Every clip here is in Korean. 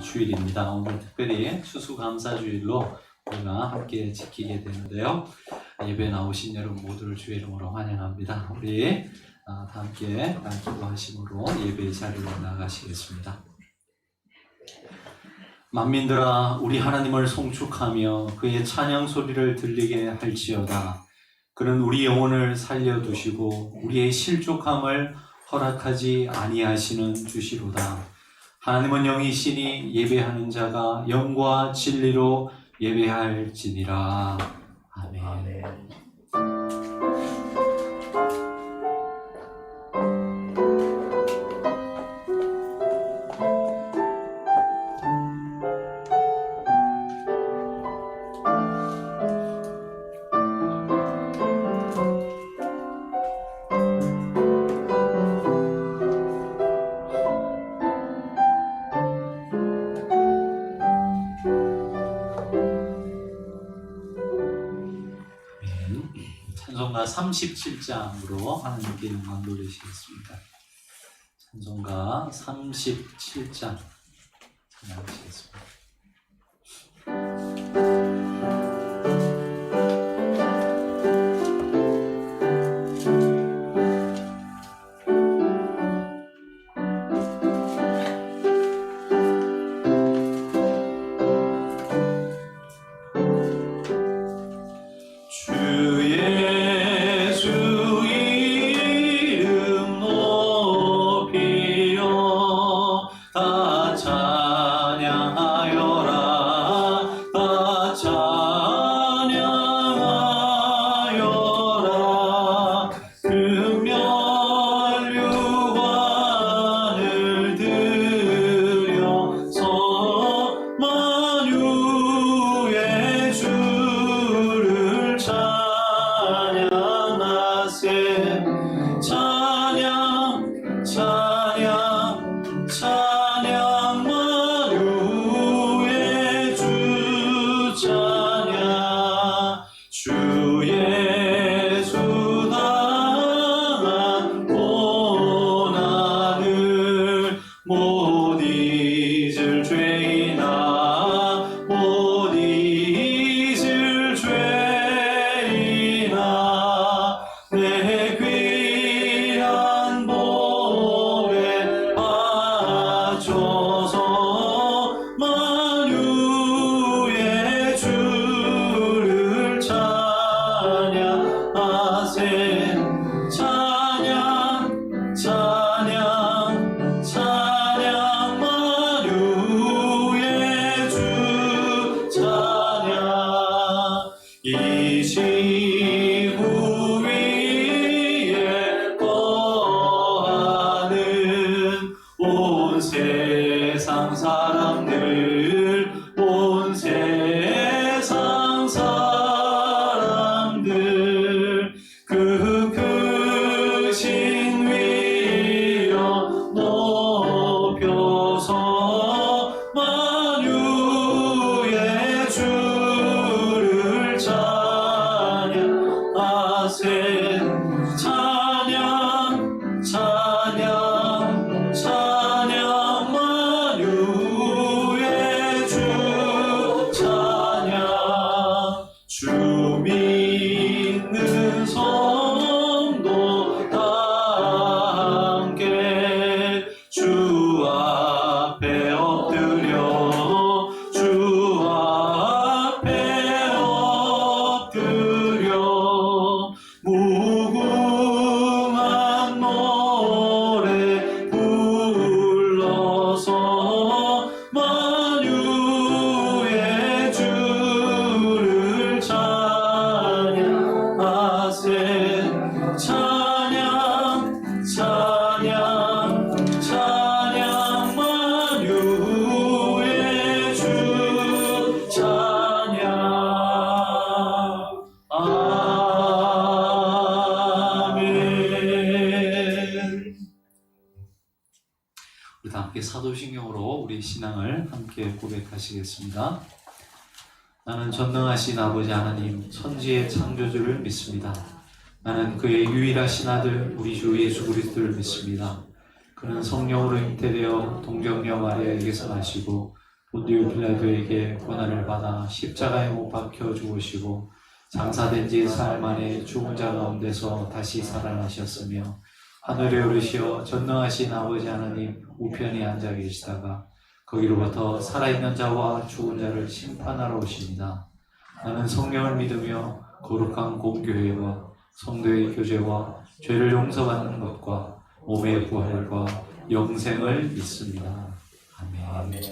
주일입니다. 오늘 특별히 추수감사주일로 우리가 함께 지키게 되는데요. 예배 나오신 여러분 모두를 주의 이름으로 환영합니다. 우리 다 함께 기도하심으로 예배의 자리로 나가시겠습니다. 만민들아, 우리 하나님을 송축하며 그의 찬양 소리를 들리게 할지어다. 그는 우리 영혼을 살려두시고 우리의 실족함을 허락하지 아니하시는 주시로다. 하나님은 영이시니 예배하는 자가 영과 진리로 예배할지니라. 아멘. 아멘. 찬송가 37장으로 하나님께 영광 돌리시겠습니다. 찬송가 37장 찬양하시겠습니다. 우리 다 함께 사도신경으로 우리 신앙을 함께 고백하시겠습니다. 나는 전능하신 아버지 하나님 천지의 창조주를 믿습니다. 나는 그의 유일하신 아들 우리 주 예수 그리스도를 믿습니다. 그는 성령으로 잉태되어 동정녀 마리아에게서 나시고 본디오 빌라도에게 고난을 받아 십자가에 못 박혀 죽으시고 장사된 지 사흘 만에 죽은 자 가운데서 다시 살아나셨으며 하늘에 오르시어 전능하신 아버지 하나님 우편에 앉아 계시다가 거기로부터 살아있는 자와 죽은 자를 심판하러 오십니다. 나는 성령을 믿으며 거룩한 공교회와 성도의 교제와 죄를 용서받는 것과 몸의 부활과 영생을 믿습니다. 아멘. 아멘.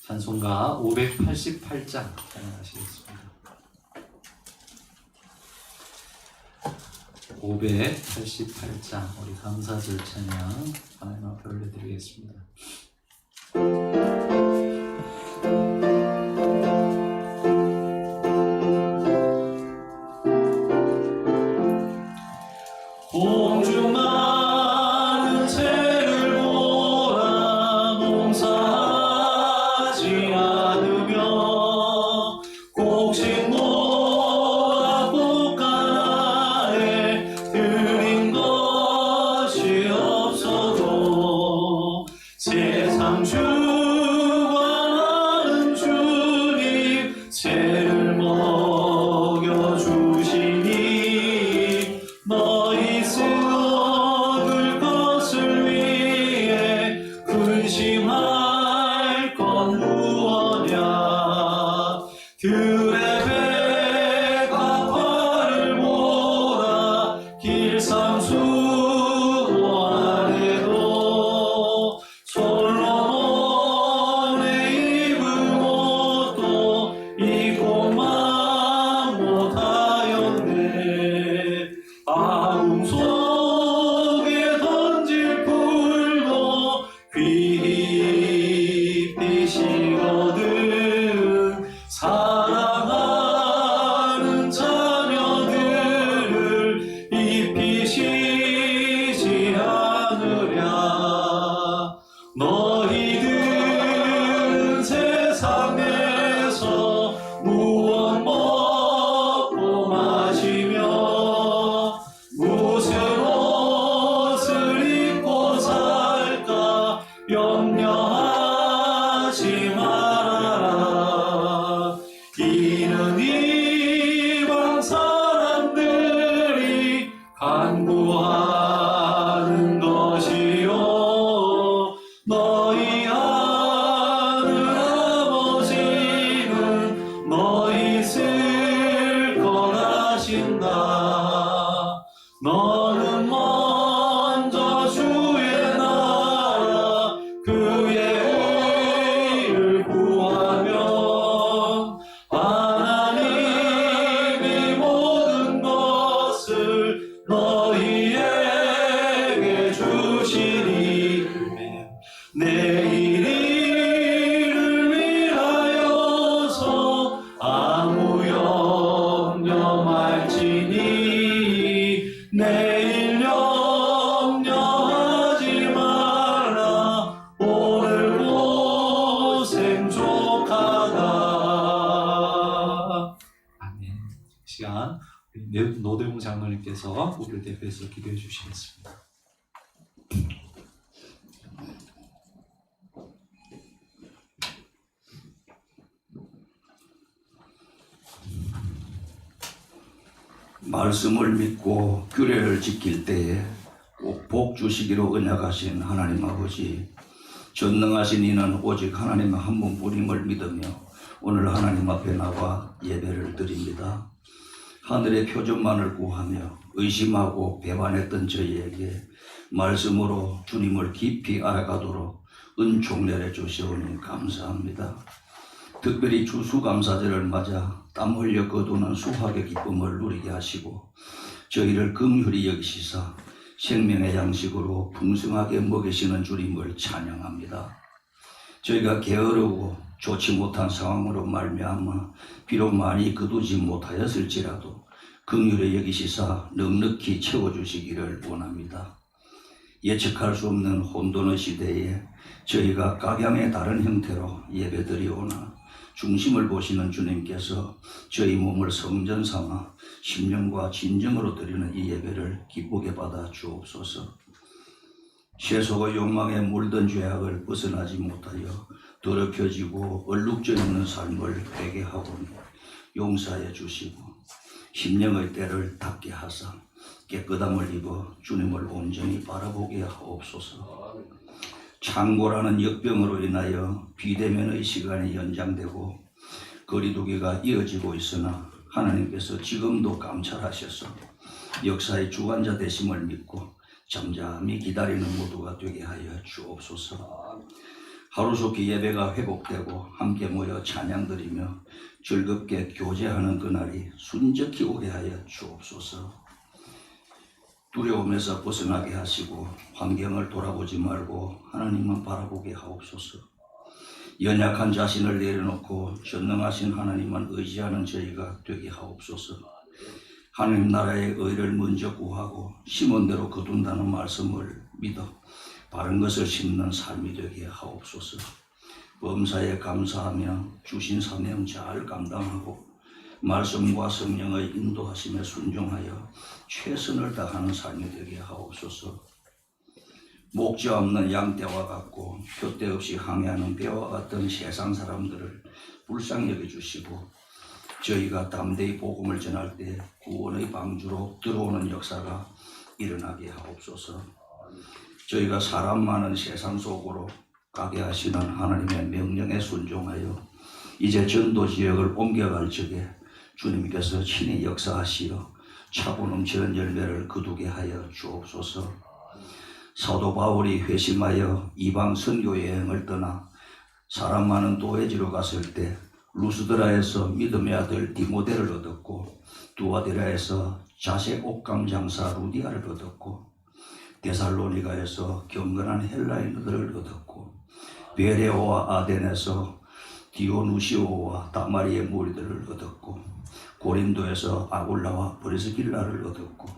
찬송가 588장 찬양하시겠습니다. 588장 우리 감사절 찬양 하나님 앞에 올려드리겠습니다. 공주 많은 새를 몰아 농사하지 않으며 곡식 모아 꽃가나에 드린 것이 없어도 세상 주관하는 주님 새를 먹여주시니 너희 얻을 것을 위해 근심할 건 무엇냐 들의 배가 발을 몰아 길상수도 아래도 솔로몬의 입은 옷도 입고만 못하였네 아웅 속에 던질 풀도 휘휘비시거든 사랑하는 자녀들을 입히시지 않으랴 너희들은 세상에서 무엇 먹고 마시며 무슨 옷을 입고 살까 염려하지 말아라 이는 이방 사람들이 간구하는 것이요 너희 하늘 아버지는 너희 쓸 것하신다 너는 먼저 주의 나라 그의 의를 구하면 하나님이 모든 것을 너희에게 주시리 내일 일을 위하여서 아무 염려 말지니 내일 염려하지 마라 오늘 고생 족하다. 아멘. 시간 노대웅 장로님께서 우리를 대표해서 기도해 주시겠습니다. 말씀을 믿고 규례를 지킬 때에 꼭 복 주시기로 언약하신 하나님 아버지 전능하신 이는 오직 하나님 한 분뿐임을 믿으며 오늘 하나님 앞에 나와 예배를 드립니다. 하늘의 표적만을 구하며 의심하고 배반했던 저희에게 말씀으로 주님을 깊이 알아가도록 은총 내려주시오니 감사합니다. 특별히 추수감사절을 맞아 땀 흘려 거두는 수확의 기쁨을 누리게 하시고 저희를 긍휼히 여기시사 생명의 양식으로 풍성하게 먹이시는 주님을 찬양합니다. 저희가 게으르고 좋지 못한 상황으로 말미암아 비록 많이 거두지 못하였을지라도 긍휼히 여기시사 넉넉히 채워주시기를 원합니다. 예측할 수 없는 혼돈의 시대에 저희가 각양의 다른 형태로 예배드리오나 중심을 보시는 주님께서 저희 몸을 성전 삼아 심령과 진정으로 드리는 이 예배를 기쁘게 받아 주옵소서. 세속의 욕망에 물든 죄악을 벗어나지 못하여 더럽혀지고 얼룩져 있는 삶을 회개하고 용서해 주시고 심령의 때를 닦게 하사 깨끗함을 입어 주님을 온전히 바라보게 하옵소서. 창고라는 역병으로 인하여 비대면의 시간이 연장되고 거리두기가 이어지고 있으나 하나님께서 지금도 감찰하셔서 역사의 주관자 되심을 믿고 잠잠히 기다리는 모두가 되게 하여 주옵소서. 하루속히 예배가 회복되고 함께 모여 찬양드리며 즐겁게 교제하는 그날이 순적히 오게 하여 주옵소서. 두려움에서 벗어나게 하시고 환경을 돌아보지 말고 하나님만 바라보게 하옵소서. 연약한 자신을 내려놓고 전능하신 하나님만 의지하는 저희가 되게 하옵소서. 하나님 나라의 의를 먼저 구하고 심은 대로 거둔다는 말씀을 믿어 바른 것을 심는 삶이 되게 하옵소서. 범사에 감사하며 주신 사명 잘 감당하고 말씀과 성령의 인도하심에 순종하여 최선을 다하는 삶이 되게 하옵소서. 목자 없는 양떼와 같고 표대 없이 항해하는 배와 같은 세상 사람들을 불쌍히 여겨주시고 저희가 담대히 복음을 전할 때 구원의 방주로 들어오는 역사가 일어나게 하옵소서. 저희가 사람 많은 세상 속으로 가게 하시는 하나님의 명령에 순종하여 이제 전도 지역을 옮겨갈 적에 주님께서 친히 역사하시어 차고 넘치는 열매를 거두게 하여 주옵소서. 사도 바울이 회심하여 이방 선교 여행을 떠나 사람 많은 도회지로 갔을 때 루스드라에서 믿음의 아들 디모데를 얻었고 두아디라에서 자색 옷감 장사 루디아를 얻었고 데살로니가에서 경건한 헬라인들을 얻었고 베레오와 아덴에서 디오누시오와 다마리의 무리들을 얻었고 고린도에서 아굴라와 브리스길라를 얻었고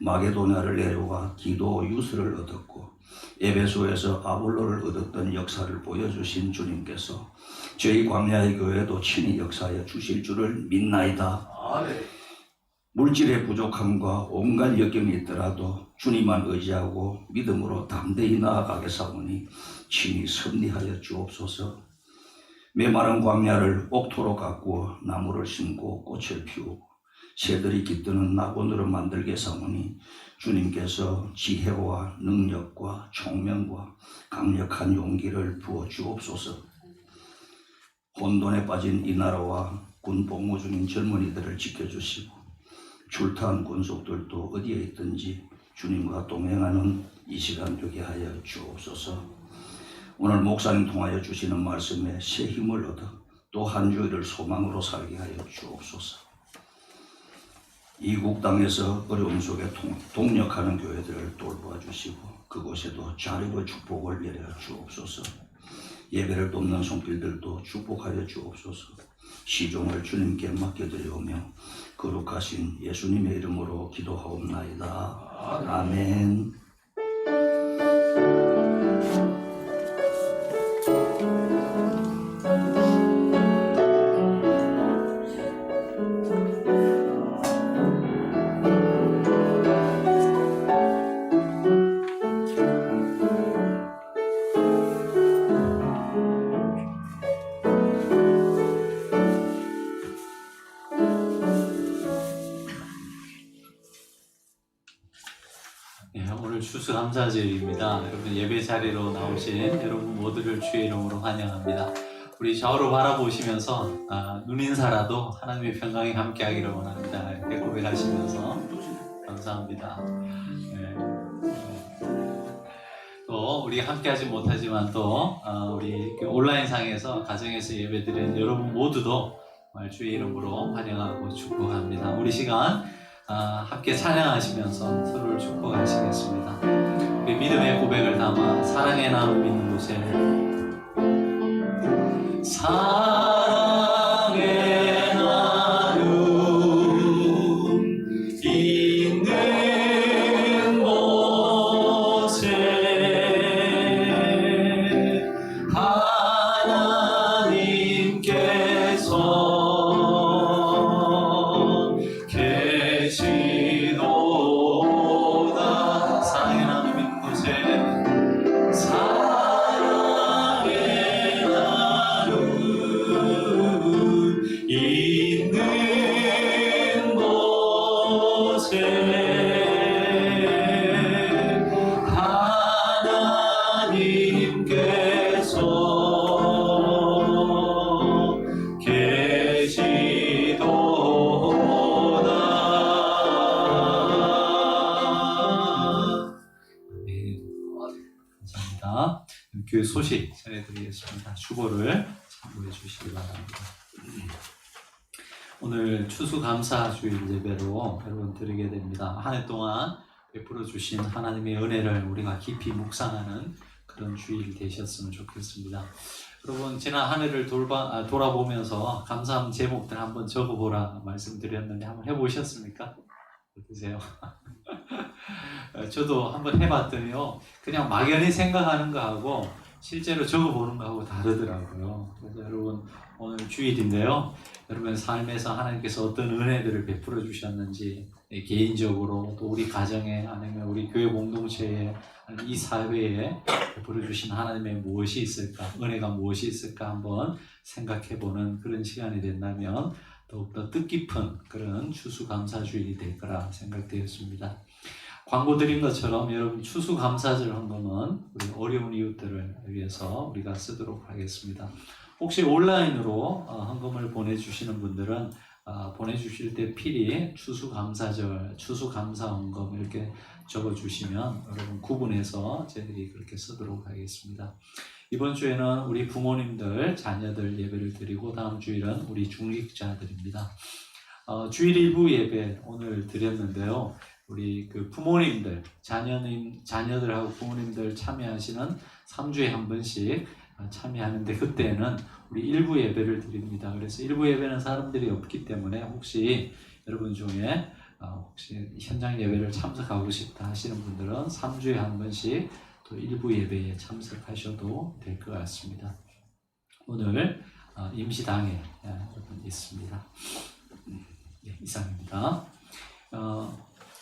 마게도냐를 내려와 디도 유스를 얻었고 에베소에서 아볼로를 얻었던 역사를 보여주신 주님께서 저희 광야의 교회도 친히 역사하여 주실 줄을 믿나이다. 아멘. 물질의 부족함과 온갖 역경이 있더라도 주님만 의지하고 믿음으로 담대히 나아가겠사오니 친히 섭리하여 주옵소서. 메마른 광야를 옥토로 가꾸어 나무를 심고 꽃을 피우고 새들이 깃드는 낙원으로 만들겠사오니 주님께서 지혜와 능력과 총명과 강력한 용기를 부어 주옵소서. 혼돈에 빠진 이 나라와 군 복무 중인 젊은이들을 지켜주시고 출타한 군속들도 어디에 있든지 주님과 동행하는 이 시간 되게 하여 주옵소서. 오늘 목사님 통하여 주시는 말씀에 새 힘을 얻어 또 한 주일을 소망으로 살게 하여 주옵소서. 이국 땅에서 어려움 속에 동력하는 교회들을 돌보아 주시고 그곳에도 자력의 축복을 내려 주옵소서. 예배를 돕는 손길들도 축복하여 주옵소서. 시종을 주님께 맡겨드리오며 거룩하신 예수님의 이름으로 기도하옵나이다. 아멘. 오늘 추수감사절입니다. 여러분 예배 자리로 나오신 여러분 모두를 주의 이름으로 환영합니다. 우리 좌우로 바라보시면서 눈인사라도 하나님의 평강이 함께하기를 원합니다. 이렇게 고백하시면서 감사합니다. 네. 또 우리 함께하지 못하지만 또 우리 온라인상에서 가정에서 예배드리는 여러분 모두도 정말 주의 이름으로 환영하고 축복합니다. 우리 시간 함께 찬양하시면서 서로를 축복하시겠습니다. 우리 믿음의 고백을 담아 사랑의 나무 있는 곳에 사랑의 나무 있는 곳에 하나님께서 계시도다. 사랑의 나무 있는 곳에 사랑의 나무 그 소식 전해드리겠습니다. 주보를 참고해 주시기 바랍니다. 오늘 추수감사주일 예배로 여러분 드리게 됩니다. 한 해 동안 베풀어 주신 하나님의 은혜를 우리가 깊이 묵상하는 그런 주일 되셨으면 좋겠습니다. 여러분 지난 한 해를 돌아보면서 감사한 제목들 한번 적어보라 말씀드렸는데 한번 해보셨습니까? 어떠세요? 저도 한번 해봤더니요 그냥 막연히 생각하는 거하고 실제로 적어보는 거하고 다르더라고요. 그래서 여러분 오늘 주일인데요, 여러분의 삶에서 하나님께서 어떤 은혜들을 베풀어 주셨는지 개인적으로 또 우리 가정에 아니면 우리 교회 공동체에 이 사회에 베풀어 주신 하나님의 무엇이 있을까, 은혜가 무엇이 있을까 한번 생각해보는 그런 시간이 된다면 더욱더 뜻깊은 그런 추수감사주일이 될 거라 생각되었습니다. 광고 드린 것처럼 여러분 추수감사절 헌금은 우리 어려운 이웃들을 위해서 우리가 쓰도록 하겠습니다. 혹시 온라인으로 헌금을 보내주시는 분들은 보내주실 때 필히 추수감사절, 추수감사헌금 이렇게 적어주시면 여러분 구분해서 저희들이 그렇게 쓰도록 하겠습니다. 이번 주에는 우리 부모님들, 자녀들 예배를 드리고 다음 주일은 우리 중직자들입니다. 주일 일부 예배 오늘 드렸는데요. 우리 그 부모님들, 자녀들하고 부모님들 참여하시는 3주에 한 번씩 참여하는데 그때는 우리 일부 예배를 드립니다. 그래서 일부 예배는 사람들이 없기 때문에 혹시 여러분 중에 혹시 현장 예배를 참석하고 싶다 하시는 분들은 3주에 한 번씩 또 일부 예배에 참석하셔도 될 것 같습니다. 오늘 임시당에 여러분 있습니다. 네, 이상입니다.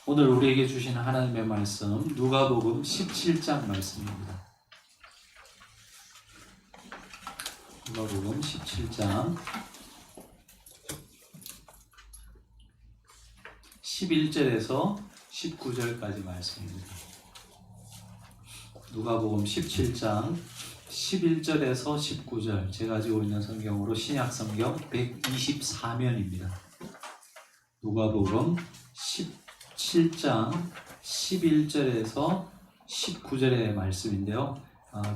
오늘 우리에게 주신 하나님의 말씀 누가복음 17장 말씀입니다. 누가복음 17장 11절에서 19절까지 말씀입니다. 누가복음 17장 11절에서 19절, 제가 가지고 있는 성경으로 신약성경 124면입니다. 누가복음 17장 11절에서 19절의 말씀인데요.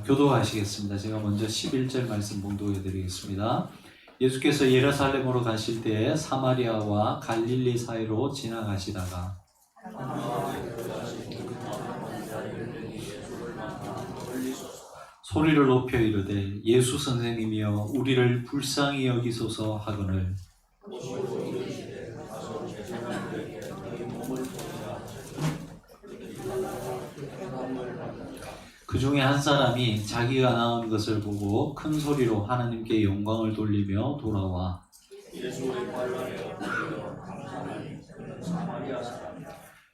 교도하시겠습니다. 제가 먼저 11절 말씀 봉독해 드리겠습니다. 예수께서 예루살렘으로 가실 때 사마리아와 갈릴리 사이로 지나가시다가 소리를 높여 이르되 예수 선생님이여 우리를 불쌍히 여기소서 하거늘 그 중에 한 사람이 자기가 낳은 것을 보고 큰 소리로 하나님께 영광을 돌리며 돌아와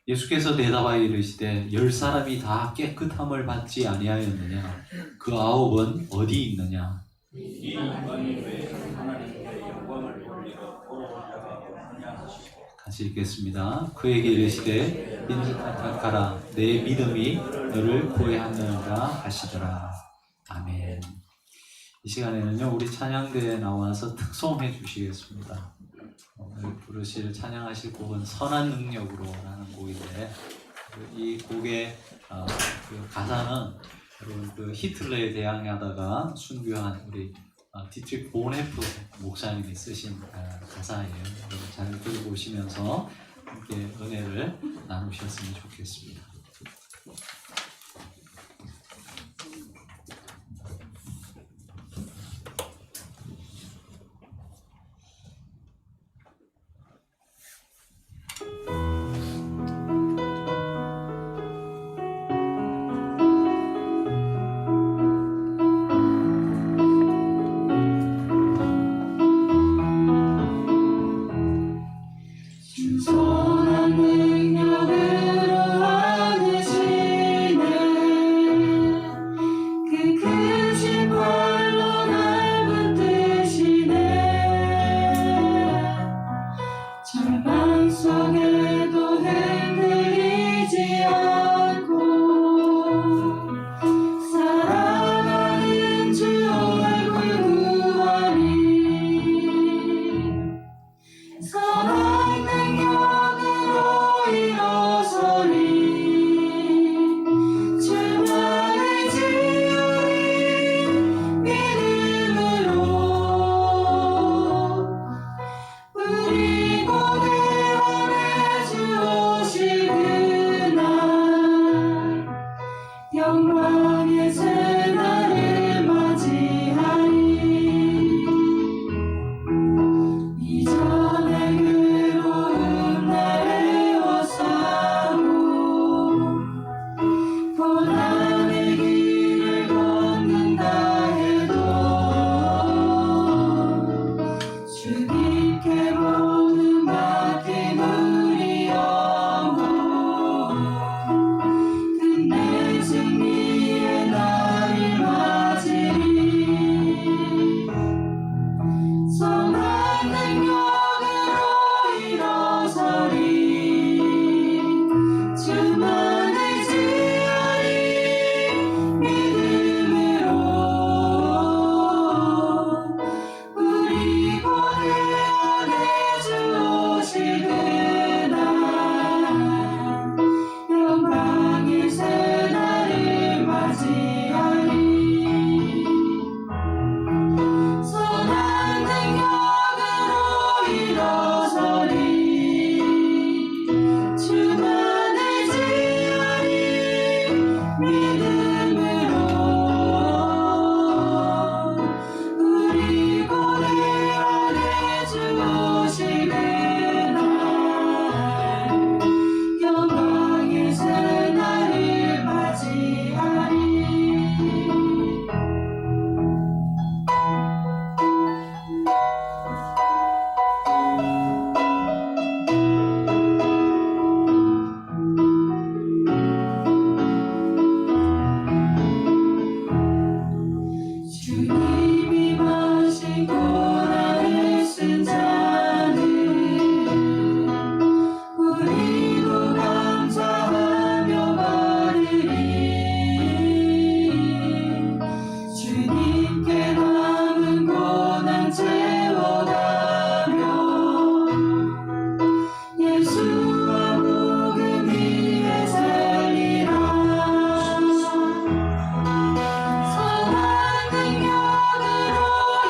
예수께서 대답하여 이르시되 10사람이 다 깨끗함을 받지 아니하였느냐? 그 9은 어디 있느냐? 같이 읽겠습니다. 그에게 이르시되 인자하라 내 믿음이 너를 구해하느니라 하시더라. 아멘. 이 시간에는요 우리 찬양대에 나와서 특송해 주시겠습니다. 오늘 부르실 찬양하실 곡은 선한 능력으로 라는 곡인데 이 곡의 그 가사는 여러분 그 히틀러에 대항하다가 순교한 우리 디트릭 보네프 목사님이 쓰신 가사예요. 여러분 잘 들어보시면서 함께 은혜를 나누셨으면 좋겠습니다. 선한 능력으로 하느신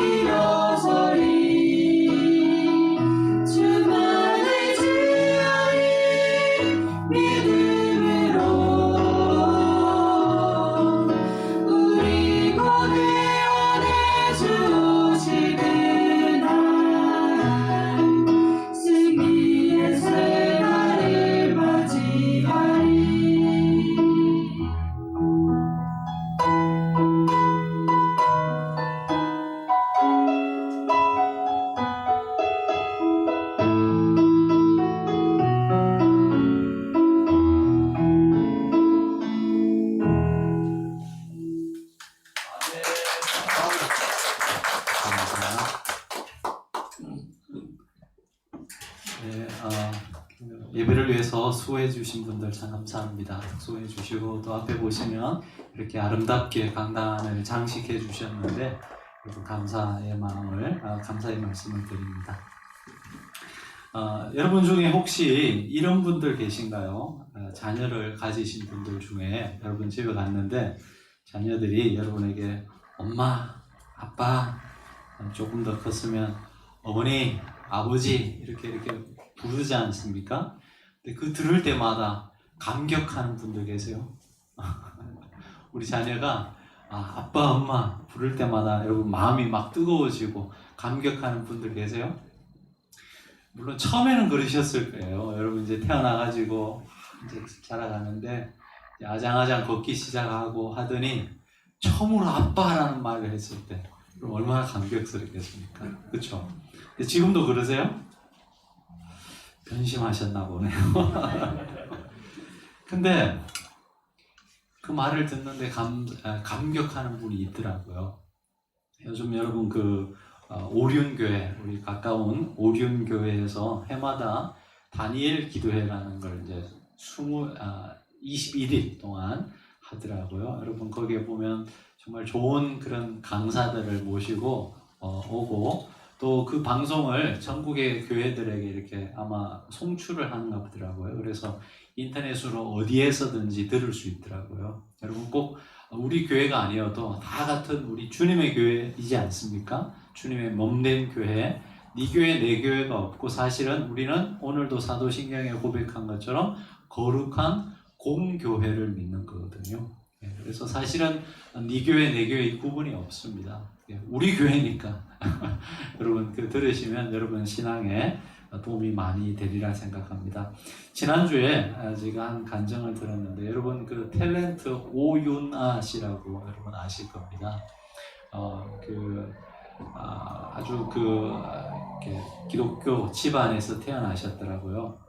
일어서리 주만을 지으리 믿음으로 우리 곧 구원의 주 오시는 날 승리의 새날을 맞이하리. 네, 예배를 위해서 수고해 주신 분들 참 감사합니다. 수고해 주시고 또 앞에 보시면 이렇게 아름답게 강단을 장식해 주셨는데 여러분 감사의 마음을 감사의 말씀을 드립니다. 여러분 중에 혹시 이런 분들 계신가요? 자녀를 가지신 분들 중에 여러분 집에 갔는데 자녀들이 여러분에게 엄마, 아빠, 조금 더 컸으면 어머니, 아버지 이렇게 부르지 않습니까? 근데 그 들을 때마다 감격하는 분들 계세요? 우리 자녀가 아빠, 엄마 부를 때마다 여러분 마음이 막 뜨거워지고 감격하는 분들 계세요? 물론 처음에는 그러셨을 거예요. 여러분 이제 태어나가지고 이제 자라가는데 이제 아장아장 걷기 시작하고 하더니 처음으로 아빠라는 말을 했을 때 그럼 얼마나 감격스럽겠습니까? 그렇죠? 지금도 그러세요? 변심하셨나 보네요. 근데 그 말을 듣는데 감격하는 분이 있더라고요. 요즘 여러분 오륜교회, 우리 가까운 오륜교회에서 해마다 다니엘 기도회라는 걸 이제 21일 동안 하더라고요. 여러분 거기에 보면 정말 좋은 그런 강사들을 모시고 오고 또 그 방송을 전국의 교회들에게 이렇게 아마 송출을 하는가 보더라고요. 그래서 인터넷으로 어디에서든지 들을 수 있더라고요. 여러분 꼭 우리 교회가 아니어도 다 같은 우리 주님의 교회이지 않습니까? 주님의 몸된 교회, 네 교회 내 교회가 없고 사실은 우리는 오늘도 사도신경에 고백한 것처럼 거룩한 공교회를 믿는 거거든요. 그래서 사실은 네 교회 내 교회 구분이 없습니다. 우리 교회니까 여러분 들으시면 여러분 신앙에 도움이 많이 되리라 생각합니다. 지난주에 제가 한 간증을 들었는데 여러분 탤런트 오윤아 씨라고 여러분 아실 겁니다. 아주 이렇게 기독교 집안에서 태어나셨더라고요.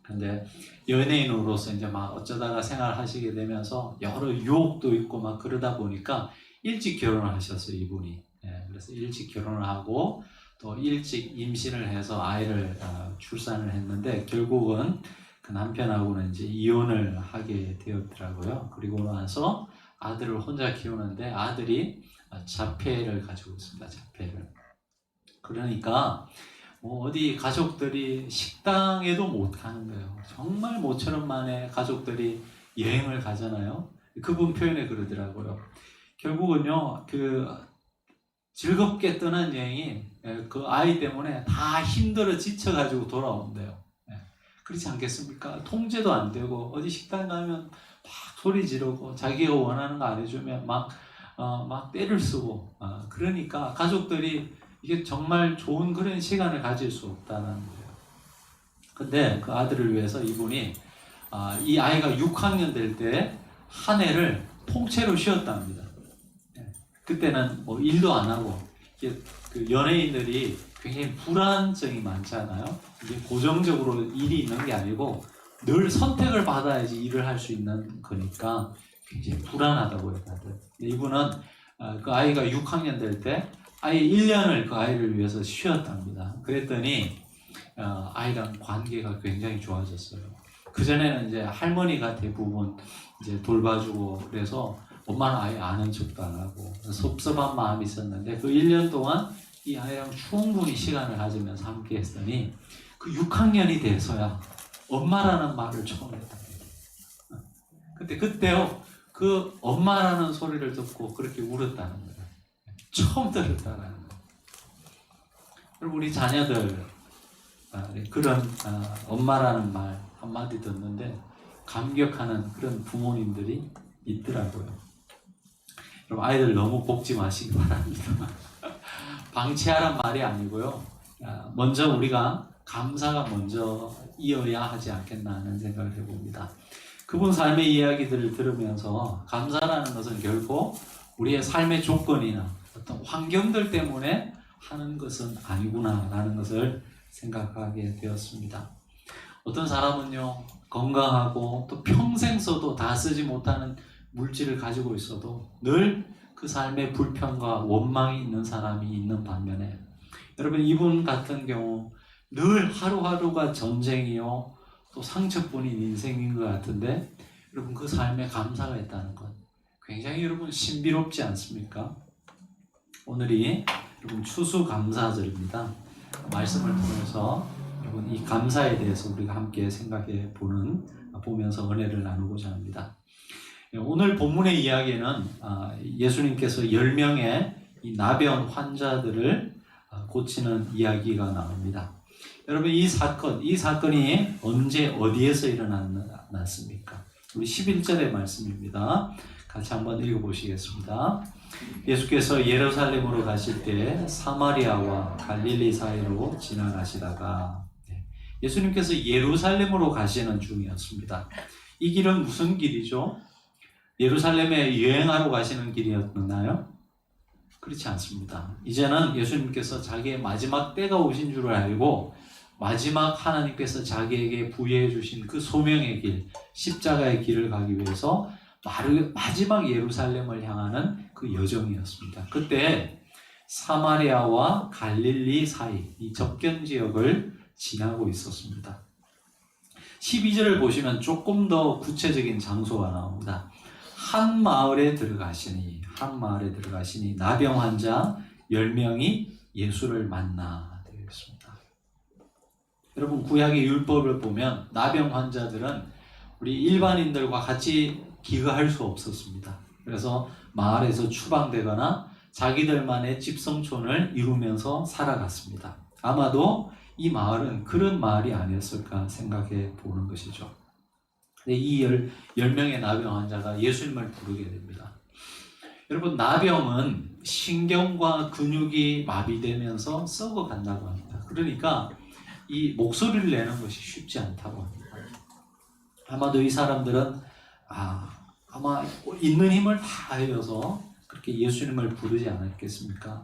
근데 연예인으로서 이제 막 어쩌다가 생활하시게 되면서 여러 유혹도 있고 막 그러다 보니까 일찍 결혼을 하셨어요, 이분이. 그래서 일찍 결혼을 하고 또 일찍 임신을 해서 아이를 출산을 했는데 결국은 그 남편하고는 이제 이혼을 하게 되었더라고요. 그리고 나서 아들을 혼자 키우는데 아들이 자폐를 가지고 있습니다. 자폐를. 그러니까 어디 가족들이 식당에도 못 가는 거예요. 정말 모처럼 만에 가족들이 여행을 가잖아요. 그분 표현에 그러더라고요. 결국은요, 즐겁게 떠난 여행이 그 아이 때문에 다 힘들어 지쳐가지고 돌아온대요. 그렇지 않겠습니까? 통제도 안 되고 어디 식당 가면 막 소리 지르고 자기가 원하는 거 안 해주면 막 때를 쓰고 그러니까 가족들이 이게 정말 좋은 그런 시간을 가질 수 없다는 거예요. 근데 그 아들을 위해서 이분이 이 아이가 6학년 될 때 한 해를 통째로 쉬었답니다. 그때는 뭐 일도 안 하고 그 연예인들이 굉장히 불안증이 많잖아요. 이게 고정적으로 일이 있는 게 아니고 늘 선택을 받아야지 일을 할 수 있는 거니까 굉장히 불안하다고 해요, 다들. 근데 이분은 그 아이가 6학년 될 때 아예 1년을 그 아이를 위해서 쉬었답니다. 그랬더니 아이랑 관계가 굉장히 좋아졌어요. 그전에는 이제 할머니가 대부분 이제 돌봐주고 그래서 엄마는 아예 아는 척도 안 하고 섭섭한 마음이 있었는데 그 1년 동안 이 아이랑 충분히 시간을 가지면서 함께 했더니 그 6학년이 돼서야 엄마라는 말을 처음 했답니다. 그때요 그 엄마라는 소리를 듣고 그렇게 울었다는 거예요. 처음 들었다는 거예요. 여러분 우리 자녀들 그런 엄마라는 말 한마디 듣는데 감격하는 그런 부모님들이 있더라고요. 여러분 아이들 너무 볶지 마시기 바랍니다. 방치하란 말이 아니고요. 먼저 우리가 감사가 먼저 이어야 하지 않겠나 하는 생각을 해봅니다. 그분 삶의 이야기들을 들으면서 감사라는 것은 결코 우리의 삶의 조건이나 어떤 환경들 때문에 하는 것은 아니구나라는 것을 생각하게 되었습니다. 어떤 사람은요, 건강하고 또 평생 써도 다 쓰지 못하는 물질을 가지고 있어도 늘 그 삶에 불평과 원망이 있는 사람이 있는 반면에 여러분 이분 같은 경우 늘 하루하루가 전쟁이요 또 상처뿐인 인생인 것 같은데 여러분 그 삶에 감사가 있다는 것 굉장히 여러분 신비롭지 않습니까? 오늘이 여러분 추수감사절입니다. 말씀을 통해서 여러분 이 감사에 대해서 우리가 함께 생각해 보면서 은혜를 나누고자 합니다. 오늘 본문의 이야기는 예수님께서 10명의 이 나병 환자들을 고치는 이야기가 나옵니다. 여러분 이 사건이 언제 어디에서 일어났습니까? 우리 11절의 말씀입니다. 같이 한번 읽어보시겠습니다. 예수께서 예루살렘으로 가실 때 사마리아와 갈릴리 사이로 지나가시다가 예수님께서 예루살렘으로 가시는 중이었습니다. 이 길은 무슨 길이죠? 예루살렘에 여행하러 가시는 길이었나요? 그렇지 않습니다. 이제는 예수님께서 자기의 마지막 때가 오신 줄 알고 마지막 하나님께서 자기에게 부여해 주신 그 소명의 길, 십자가의 길을 가기 위해서 마지막 예루살렘을 향하는 그 여정이었습니다. 그때 사마리아와 갈릴리 사이 이 접경 지역을 지나고 있었습니다. 12절을 보시면 조금 더 구체적인 장소가 나옵니다. 한 마을에 들어가시니 나병 환자 10명이 예수를 만나 되어 있습니다. 여러분 구약의 율법을 보면 나병 환자들은 우리 일반인들과 같이 기거할 수 없었습니다. 그래서 마을에서 추방되거나 자기들만의 집성촌을 이루면서 살아갔습니다. 아마도 이 마을은 그런 마을이 아니었을까 생각해 보는 것이죠. 이 10명의 나병 환자가 예수님을 부르게 됩니다. 여러분 나병은 신경과 근육이 마비되면서 썩어간다고 합니다. 그러니까 이 목소리를 내는 것이 쉽지 않다고 합니다. 아마도 이 사람들은 아마 있는 힘을 다하여서 그렇게 예수님을 부르지 않았겠습니까?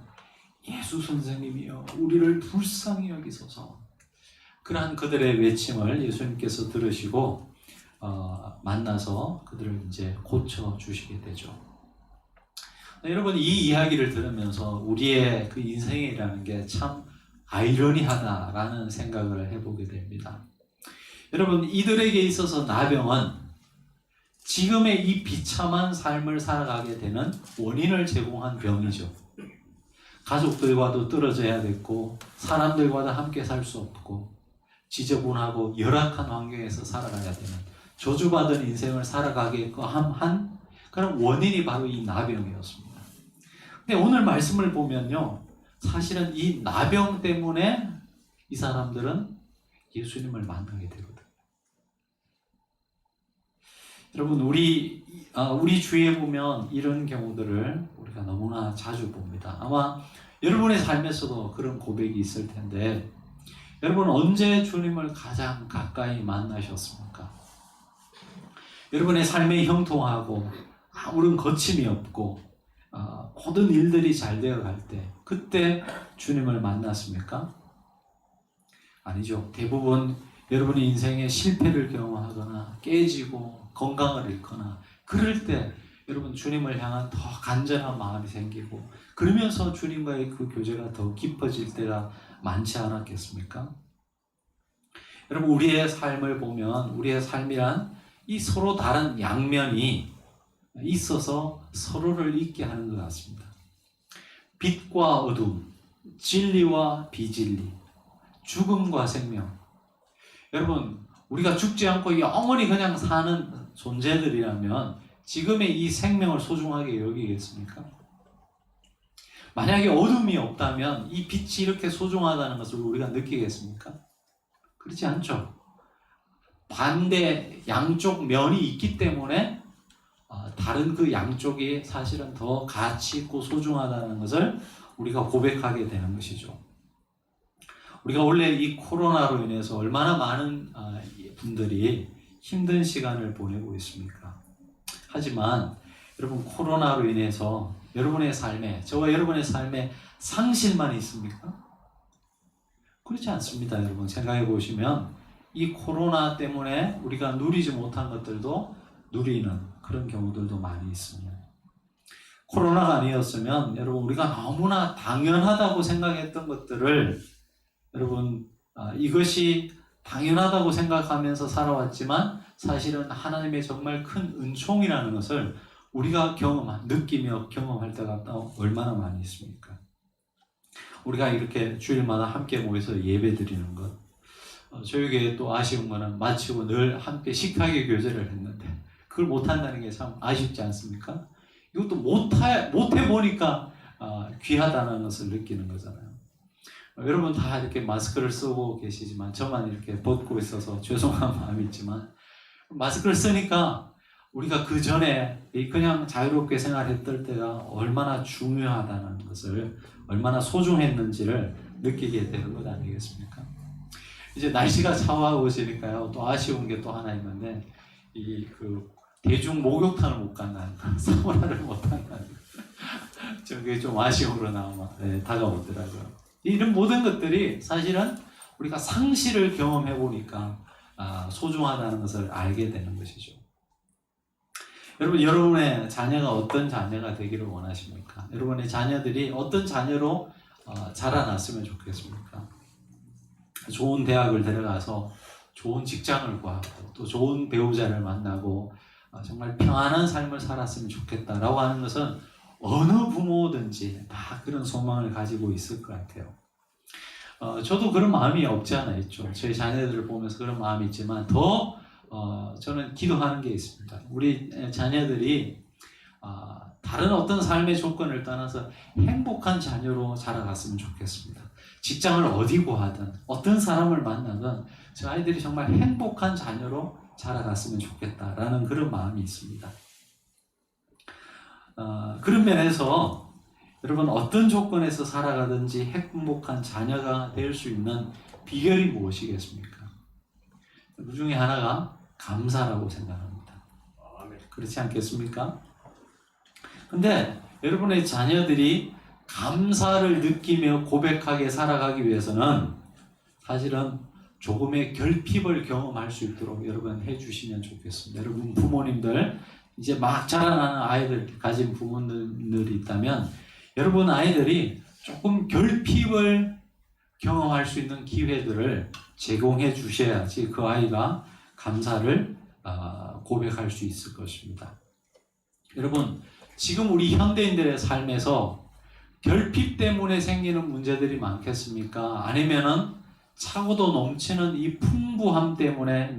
예수 선생님이여 우리를 불쌍히 여기소서. 그러한 그들의 외침을 예수님께서 들으시고 만나서 그들을 이제 고쳐 주시게 되죠. 여러분 이 이야기를 들으면서 우리의 그 인생이라는 게 참 아이러니하다라는 생각을 해보게 됩니다. 여러분 이들에게 있어서 나병은 지금의 이 비참한 삶을 살아가게 되는 원인을 제공한 병이죠. 가족들과도 떨어져야 됐고 사람들과도 함께 살 수 없고 지저분하고 열악한 환경에서 살아가야 되는 저주받은 인생을 살아가게끔 한 그런 원인이 바로 이 나병이었습니다. 근데 오늘 말씀을 보면요, 사실은 이 나병 때문에 이 사람들은 예수님을 만나게 되거든요. 여러분 우리 주위에 보면 이런 경우들을 우리가 너무나 자주 봅니다. 아마 여러분의 삶에서도 그런 고백이 있을 텐데 여러분 언제 주님을 가장 가까이 만나셨습니까? 여러분의 삶이 형통하고 아무런 거침이 없고 모든 일들이 잘 되어갈 때 그때 주님을 만났습니까? 아니죠. 대부분 여러분의 인생에 실패를 경험하거나 깨지고 건강을 잃거나 그럴 때 여러분 주님을 향한 더 간절한 마음이 생기고 그러면서 주님과의 그 교제가 더 깊어질 때가 많지 않았겠습니까? 여러분 우리의 삶을 보면 우리의 삶이란 이 서로 다른 양면이 있어서 서로를 잊게 하는 것 같습니다. 빛과 어둠, 진리와 비진리, 죽음과 생명. 여러분 우리가 죽지 않고 영원히 그냥 사는 존재들이라면 지금의 이 생명을 소중하게 여기겠습니까? 만약에 어둠이 없다면 이 빛이 이렇게 소중하다는 것을 우리가 느끼겠습니까? 그렇지 않죠. 반대 양쪽 면이 있기 때문에 다른 그 양쪽이 사실은 더 가치 있고 소중하다는 것을 우리가 고백하게 되는 것이죠. 우리가 원래 이 코로나로 인해서 얼마나 많은 분들이 힘든 시간을 보내고 있습니까? 하지만 여러분, 코로나로 인해서 여러분의 삶에, 저와 여러분의 삶에 상실만 있습니까? 그렇지 않습니다. 여러분, 생각해 보시면 이 코로나 때문에 우리가 누리지 못한 것들도 누리는 그런 경우들도 많이 있습니다. 코로나가 아니었으면 여러분, 우리가 너무나 당연하다고 생각했던 것들을 여러분, 이것이 당연하다고 생각하면서 살아왔지만 사실은 하나님의 정말 큰 은총이라는 것을 우리가 느끼며 경험할 때가 얼마나 많이 있습니까? 우리가 이렇게 주일마다 함께 모여서 예배 드리는 것, 저희 교회 또 아쉬운 거는 마치고 늘 함께 식탁의 교제를 했는데 그걸 못한다는 게 참 아쉽지 않습니까? 이것도 못해보니까 귀하다는 것을 느끼는 거잖아요. 여러분 다 이렇게 마스크를 쓰고 계시지만 저만 이렇게 벗고 있어서 죄송한 마음이 있지만, 마스크를 쓰니까 우리가 그 전에 그냥 자유롭게 생활했던 때가 얼마나 중요하다는 것을, 얼마나 소중했는지를 느끼게 되는 것 아니겠습니까? 이제 날씨가 차가워지니까요, 또 아쉬운 게 또 하나 있는데, 대중 목욕탕을 못 간다는 거, 사우나를 못 간다는 거, 그게 좀 아쉬움으로 다가오더라고요. 이런 모든 것들이 사실은 우리가 상실을 경험해 보니까 소중하다는 것을 알게 되는 것이죠. 여러분, 여러분의 자녀가 어떤 자녀가 되기를 원하십니까? 여러분의 자녀들이 어떤 자녀로 자라났으면 좋겠습니까? 좋은 대학을 들어가서 좋은 직장을 구하고 또 좋은 배우자를 만나고 정말 평안한 삶을 살았으면 좋겠다라고 하는 것은 어느 부모든지 다 그런 소망을 가지고 있을 것 같아요. 저도 그런 마음이 없지 않아 있죠. 저희 자녀들을 보면서 그런 마음이 있지만 저는 기도하는 게 있습니다. 우리 자녀들이 다른 어떤 삶의 조건을 떠나서 행복한 자녀로 자라갔으면 좋겠습니다. 직장을 어디 구하든 어떤 사람을 만나든 저 아이들이 정말 행복한 자녀로 자라갔으면 좋겠다라는 그런 마음이 있습니다. 그런 면에서 여러분, 어떤 조건에서 살아가든지 행복한 자녀가 될 수 있는 비결이 무엇이겠습니까? 그 중에 하나가 감사라고 생각합니다. 그렇지 않겠습니까? 근데 여러분의 자녀들이 감사를 느끼며 고백하게 살아가기 위해서는 사실은 조금의 결핍을 경험할 수 있도록 여러분 해주시면 좋겠습니다. 여러분 부모님들, 이제 막 자라나는 아이들 가진 부모님들이 있다면 여러분 아이들이 조금 결핍을 경험할 수 있는 기회들을 제공해 주셔야지 그 아이가 감사를 고백할 수 있을 것입니다. 여러분, 지금 우리 현대인들의 삶에서 결핍 때문에 생기는 문제들이 많겠습니까? 아니면은 차고도 넘치는 이 풍부함 때문에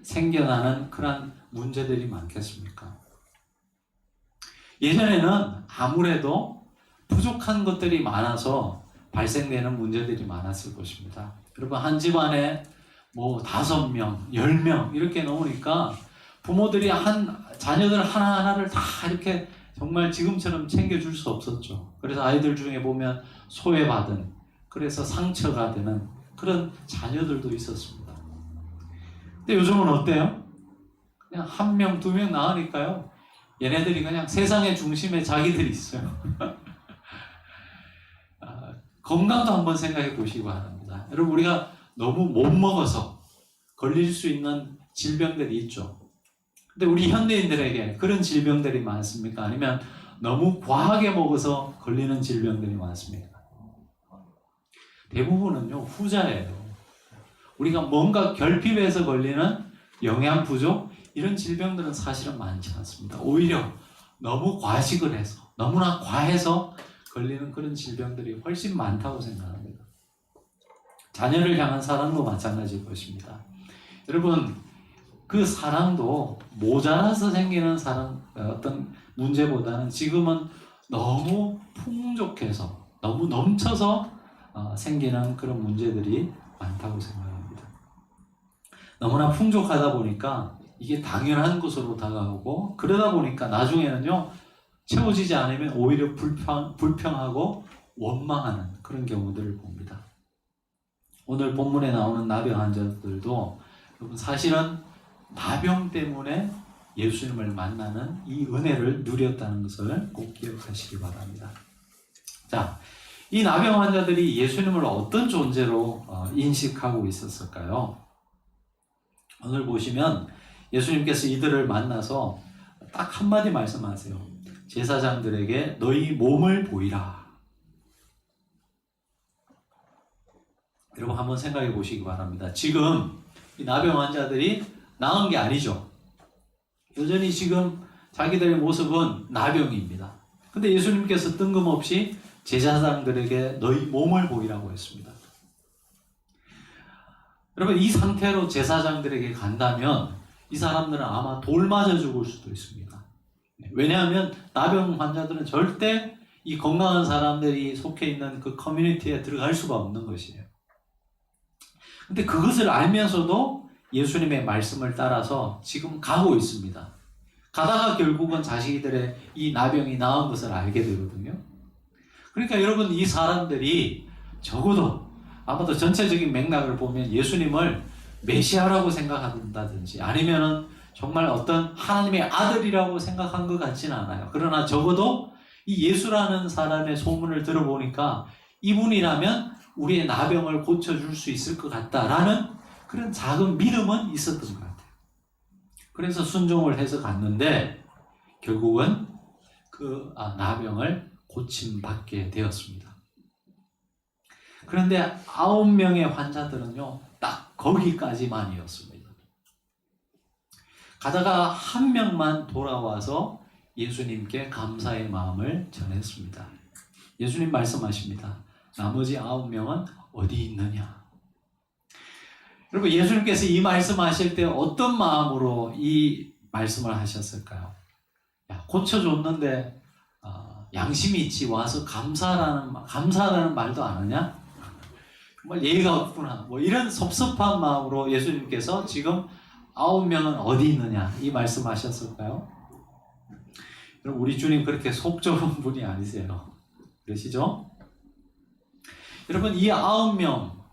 생겨나는 그런 문제들이 많겠습니까? 예전에는 아무래도 부족한 것들이 많아서 발생되는 문제들이 많았을 것입니다. 여러분, 한 집안에 5명, 10명 이렇게 놓으니까 부모들이 자녀들 하나하나를 다 이렇게 정말 지금처럼 챙겨줄 수 없었죠. 그래서 아이들 중에 보면 소외받은, 그래서 상처가 되는 그런 자녀들도 있었습니다. 근데 요즘은 어때요? 그냥 1명, 2명 낳으니까요, 얘네들이 그냥 세상의 중심에 자기들이 있어요. 건강도 한번 생각해 보시기 바랍니다. 여러분, 우리가 너무 못 먹어서 걸릴 수 있는 질병들이 있죠. 근데 우리 현대인들에게 그런 질병들이 많습니까? 아니면 너무 과하게 먹어서 걸리는 질병들이 많습니까? 대부분은요, 후자예요. 우리가 뭔가 결핍해서 걸리는 영양 부족, 이런 질병들은 사실은 많지 않습니다. 오히려 너무 과식을 해서, 너무나 과해서 걸리는 그런 질병들이 훨씬 많다고 생각합니다. 자녀를 향한 사랑도 마찬가지일 것입니다. 여러분, 그 사랑도 모자라서 생기는 어떤 문제보다는 지금은 너무 풍족해서 너무 넘쳐서 생기는 그런 문제들이 많다고 생각합니다. 너무나 풍족하다 보니까 이게 당연한 것으로 다가오고 그러다 보니까 나중에는요 채워지지 않으면 오히려 불평하고 원망하는 그런 경우들을 봅니다. 오늘 본문에 나오는 나병 환자들도 여러분 사실은 나병 때문에 예수님을 만나는 이 은혜를 누렸다는 것을 꼭 기억하시기 바랍니다. 자, 이 나병 환자들이 예수님을 어떤 존재로 인식하고 있었을까요? 오늘 보시면 예수님께서 이들을 만나서 딱 한마디 말씀하세요. 제사장들에게 너희 몸을 보이라. 여러분 한번 생각해 보시기 바랍니다. 지금 이 나병 환자들이 나은 게 아니죠. 여전히 지금 자기들의 모습은 나병입니다. 근데 예수님께서 뜬금없이 제사장들에게 너희 몸을 보이라고 했습니다. 여러분 이 상태로 제사장들에게 간다면 이 사람들은 아마 돌 맞아 죽을 수도 있습니다. 왜냐하면 나병 환자들은 절대 이 건강한 사람들이 속해 있는 그 커뮤니티에 들어갈 수가 없는 것이에요. 근데 그것을 알면서도 예수님의 말씀을 따라서 지금 가고 있습니다. 가다가 결국은 자신들의 이 나병이 나은 것을 알게 되거든요. 그러니까 여러분 이 사람들이 적어도 아마도 전체적인 맥락을 보면 예수님을 메시아라고 생각한다든지 아니면은 정말 어떤 하나님의 아들이라고 생각한 것 같지는 않아요. 그러나 적어도 이 예수라는 사람의 소문을 들어보니까 이분이라면 우리의 나병을 고쳐줄 수 있을 것 같다라는 그런 작은 믿음은 있었던 것 같아요. 그래서 순종을 해서 갔는데 결국은 그 나병을 고침받게 되었습니다. 그런데 9명의 환자들은요 딱 거기까지만이었습니다. 가다가 한 명만 돌아와서 예수님께 감사의 마음을 전했습니다. 예수님 말씀하십니다. 나머지 9명은 어디 있느냐? 여러분 예수님께서 이 말씀하실 때 어떤 마음으로 이 말씀을 하셨을까요? 야, 고쳐줬는데 양심이 있지 와서 감사라는 말도 안 하냐? 정말 예의가 없구나. 뭐 이런 섭섭한 마음으로 예수님께서 지금 9명은 어디 있느냐 이 말씀하셨을까요? 여러분 우리 주님 그렇게 속 좁은 분이 아니세요. 그러시죠? 여러분 이 9명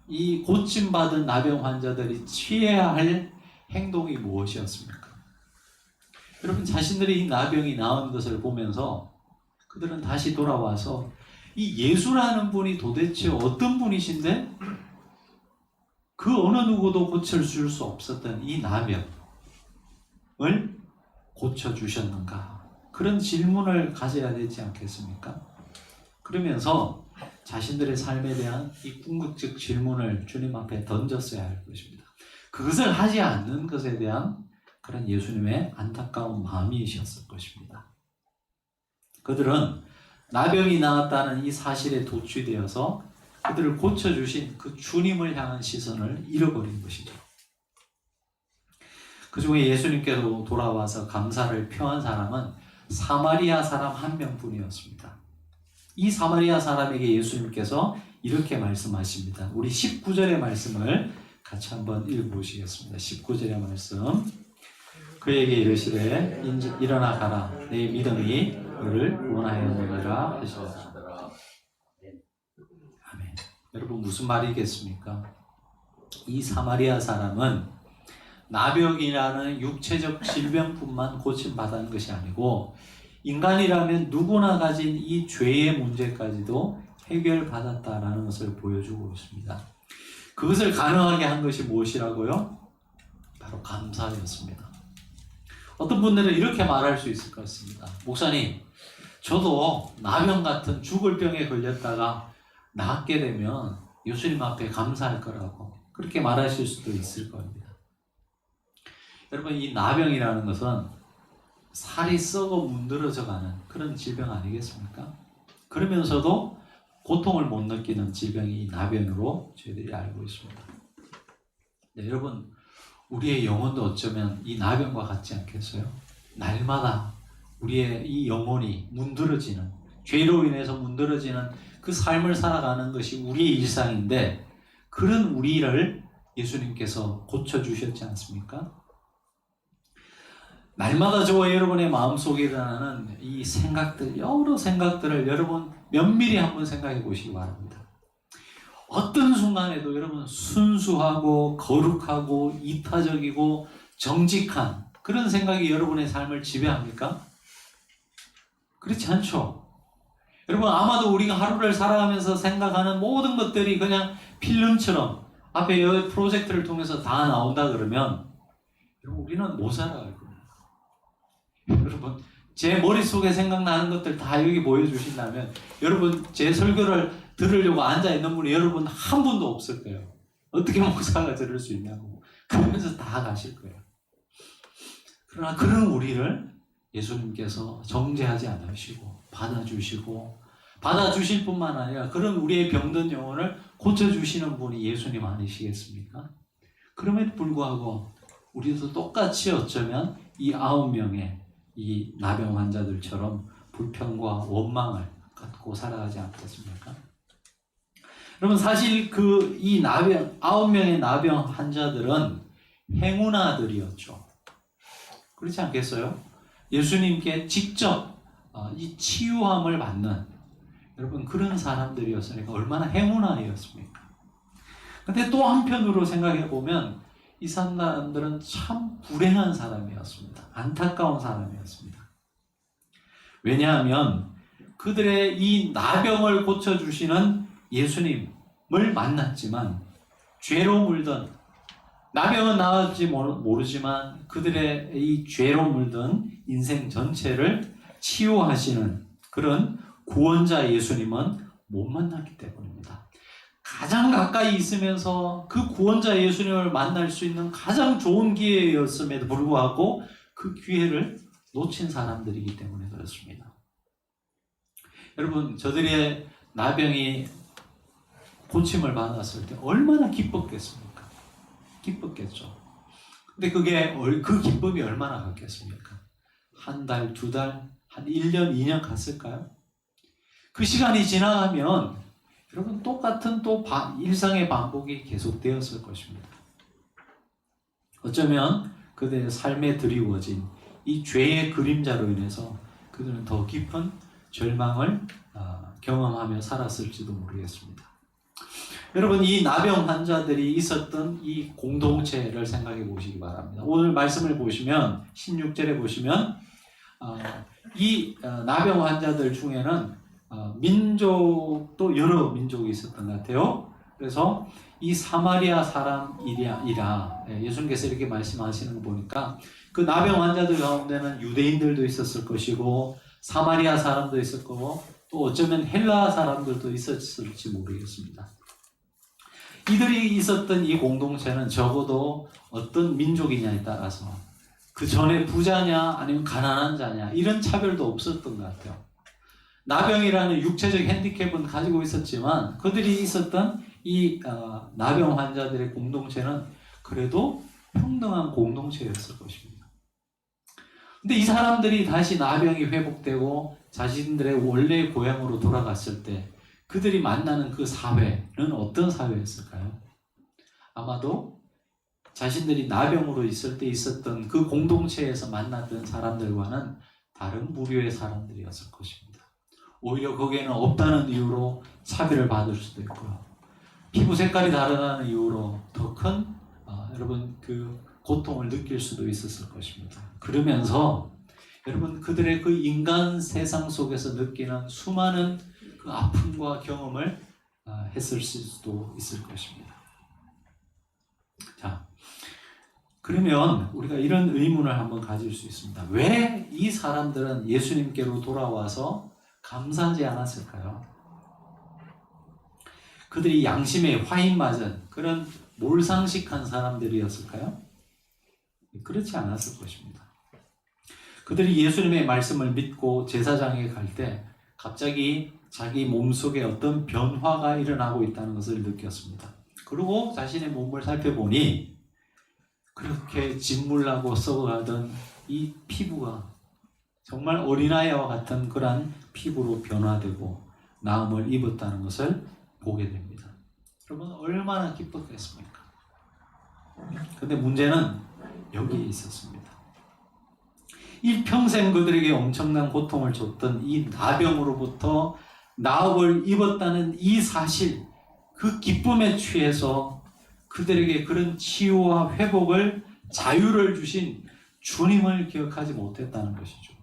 이 고침받은 나병 환자들이 취해야 할 행동이 무엇이었습니까? 여러분 자신들이 이 나병이 나은 것을 보면서 그들은 다시 돌아와서 이 예수라는 분이 도대체 어떤 분이신데 그 어느 누구도 고쳐줄 수 없었던 이 나병을 고쳐주셨는가? 그런 질문을 가져야 되지 않겠습니까? 그러면서 자신들의 삶에 대한 이 궁극적 질문을 주님 앞에 던졌어야 할 것입니다. 그것을 하지 않는 것에 대한 그런 예수님의 안타까운 마음이셨을 것입니다. 그들은 나병이 나았다는 이 사실에 도취되어서 그들을 고쳐주신 그 주님을 향한 시선을 잃어버린 것이죠. 그 중에 예수님께로 돌아와서 감사를 표한 사람은 사마리아 사람 한 명뿐이었습니다. 이 사마리아 사람에게 예수님께서 이렇게 말씀하십니다. 우리 19절의 말씀을 같이 한번 읽어보시겠습니다. 19절의 말씀. 그에게 이르시되 일어나 가라. 내 믿음이 너를 구원하였느니라 하시더라. 아멘. 여러분 무슨 말이겠습니까? 이 사마리아 사람은 나병이라는 육체적 질병뿐만 고침받은 것이 아니고 인간이라면 누구나 가진 이 죄의 문제까지도 해결받았다라는 것을 보여주고 있습니다. 그것을 가능하게 한 것이 무엇이라고요? 바로 감사였습니다. 어떤 분들은 이렇게 말할 수 있을 것 같습니다. 목사님, 저도 나병 같은 죽을 병에 걸렸다가 낫게 되면 예수님 앞에 감사할 거라고 그렇게 말하실 수도 있을 겁니다. 여러분 이 나병이라는 것은 살이 썩어 문드러져가는 그런 질병 아니겠습니까? 그러면서도 고통을 못 느끼는 질병이 나병으로 저희들이 알고 있습니다. 네, 여러분 우리의 영혼도 어쩌면 이 나병과 같지 않겠어요? 날마다 우리의 이 영혼이 문드러지는, 죄로 인해서 문드러지는 그 삶을 살아가는 것이 우리의 일상인데, 그런 우리를 예수님께서 고쳐주셨지 않습니까? 날마다 저와 여러분의 마음속에 일어나는 이 생각들, 여러 생각들을 여러분 면밀히 한번 생각해 보시기 바랍니다. 어떤 순간에도 여러분 순수하고 거룩하고 이타적이고 정직한 그런 생각이 여러분의 삶을 지배합니까? 그렇지 않죠. 여러분, 아마도 우리가 하루를 살아가면서 생각하는 모든 것들이 그냥 필름처럼 앞에 이 프로젝트를 통해서 다 나온다 그러면 여러분, 우리는 못 살아갈 거예요. 여러분, 제 머릿속에 생각나는 것들 다 여기 보여주신다면 여러분, 제 설교를 들으려고 앉아있는 분이 여러분 한 분도 없을 거예요. 어떻게 목사가 들을 수 있냐고. 그러면서 다 가실 거예요. 그러나 그런 우리를 예수님께서 정죄하지 않으시고 받아주실 뿐만 아니라 그런 우리의 병든 영혼을 고쳐주시는 분이 예수님 아니시겠습니까? 그럼에도 불구하고 우리도 똑같이 어쩌면 이 9명의 이 나병 환자들처럼 불평과 원망을 갖고 살아가지 않겠습니까? 여러분, 사실 이 9명의 나병 환자들은 행운아들이었죠. 그렇지 않겠어요? 예수님께 직접 이 치유함을 받는 여러분 그런 사람들이었으니까 얼마나 행운아이였습니까? 근데 또 한편으로 생각해 보면 이 사람들은 참 불행한 사람이었습니다. 안타까운 사람이었습니다. 왜냐하면 그들의 이 나병을 고쳐주시는 예수님을 만났지만 죄로 물든, 나병은 나을지 모르지만 그들의 이 죄로 물든 인생 전체를 치유하시는 그런 구원자 예수님은 못 만났기 때문입니다. 가장 가까이 있으면서 그 구원자 예수님을 만날 수 있는 가장 좋은 기회였음에도 불구하고 그 기회를 놓친 사람들이기 때문에 그렇습니다. 여러분, 저들의 나병이 고침을 받았을 때 얼마나 기뻤겠습니까? 기뻤겠죠. 근데 그 기쁨이 얼마나 갔겠습니까? 한 달, 두 달, 한 1년, 2년 갔을까요? 그 시간이 지나가면 여러분 똑같은 일상의 반복이 계속되었을 것입니다. 어쩌면 그들의 삶에 드리워진 이 죄의 그림자로 인해서 그들은 더 깊은 절망을 경험하며 살았을지도 모르겠습니다. 여러분, 이 나병 환자들이 있었던 이 공동체를 생각해 보시기 바랍니다. 오늘 말씀을 보시면 16절에 보시면 이 나병 환자들 중에는 민족도 여러 민족이 있었던 것 같아요. 그래서 이 사마리아 사람이라 예수님께서 이렇게 말씀하시는 거 보니까 그 나병 환자들 가운데는 유대인들도 있었을 것이고 사마리아 사람도 있을 거고 또 어쩌면 헬라 사람들도 있었을지 모르겠습니다. 이들이 있었던 이 공동체는 적어도 어떤 민족이냐에 따라서 그 전에 부자냐 아니면 가난한 자냐 이런 차별도 없었던 것 같아요. 나병이라는 육체적 핸디캡은 가지고 있었지만 그들이 있었던 이 나병 환자들의 공동체는 그래도 평등한 공동체였을 것입니다. 근데 이 사람들이 다시 나병이 회복되고 자신들의 원래 고향으로 돌아갔을 때 그들이 만나는 그 사회는 어떤 사회였을까요? 아마도 자신들이 나병으로 있을 때 있었던 그 공동체에서 만났던 사람들과는 다른 부류의 사람들이었을 것입니다. 오히려 거기에는 없다는 이유로 차별을 받을 수도 있고요. 피부 색깔이 다르다는 이유로 더 큰 여러분 그 고통을 느낄 수도 있었을 것입니다. 그러면서 여러분 그들의 그 인간 세상 속에서 느끼는 수많은 그 아픔과 경험을 했을 수도 있을 것입니다. 자, 그러면 우리가 이런 의문을 한번 가질 수 있습니다. 왜 이 사람들은 예수님께로 돌아와서 감사하지 않았을까요? 그들이 양심에 화인 맞은 그런 몰상식한 사람들이었을까요? 그렇지 않았을 것입니다. 그들이 예수님의 말씀을 믿고 제사장에 갈 때 갑자기 자기 몸속에 어떤 변화가 일어나고 있다는 것을 느꼈습니다. 그리고 자신의 몸을 살펴보니 그렇게 짓물나고 썩어가던 이 피부가 정말 어린아이와 같은 그러한 피부로 변화되고 나음을 입었다는 것을 보게 됩니다. 여러분 얼마나 기뻤겠습니까? 근데 문제는 여기에 있었습니다. 일평생 그들에게 엄청난 고통을 줬던 이 나병으로부터 나음을 입었다는 이 사실, 그 기쁨에 취해서 그들에게 그런 치유와 회복을, 자유를 주신 주님을 기억하지 못했다는 것이죠.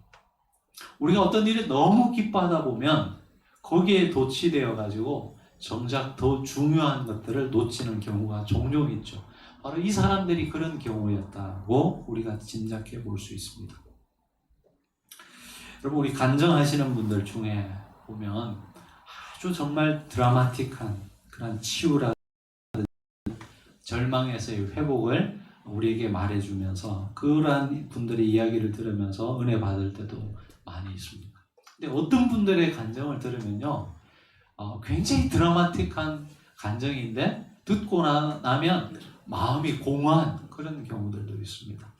우리가 어떤 일에 너무 기뻐하다 보면 거기에 도취되어 가지고 정작 더 중요한 것들을 놓치는 경우가 종종 있죠. 바로 이 사람들이 그런 경우였다고 우리가 짐작해 볼 수 있습니다. 여러분, 우리 간증하시는 분들 중에 보면 아주 정말 드라마틱한 그런 치유라든지 절망에서의 회복을 우리에게 말해주면서 그러한 분들의 이야기를 들으면서 은혜 받을 때도 많이 있습니다. 근데 어떤 분들의 간증을 들으면요, 굉장히 드라마틱한 간증인데 듣고 나면 마음이 공허한 그런 경우들도 있습니다.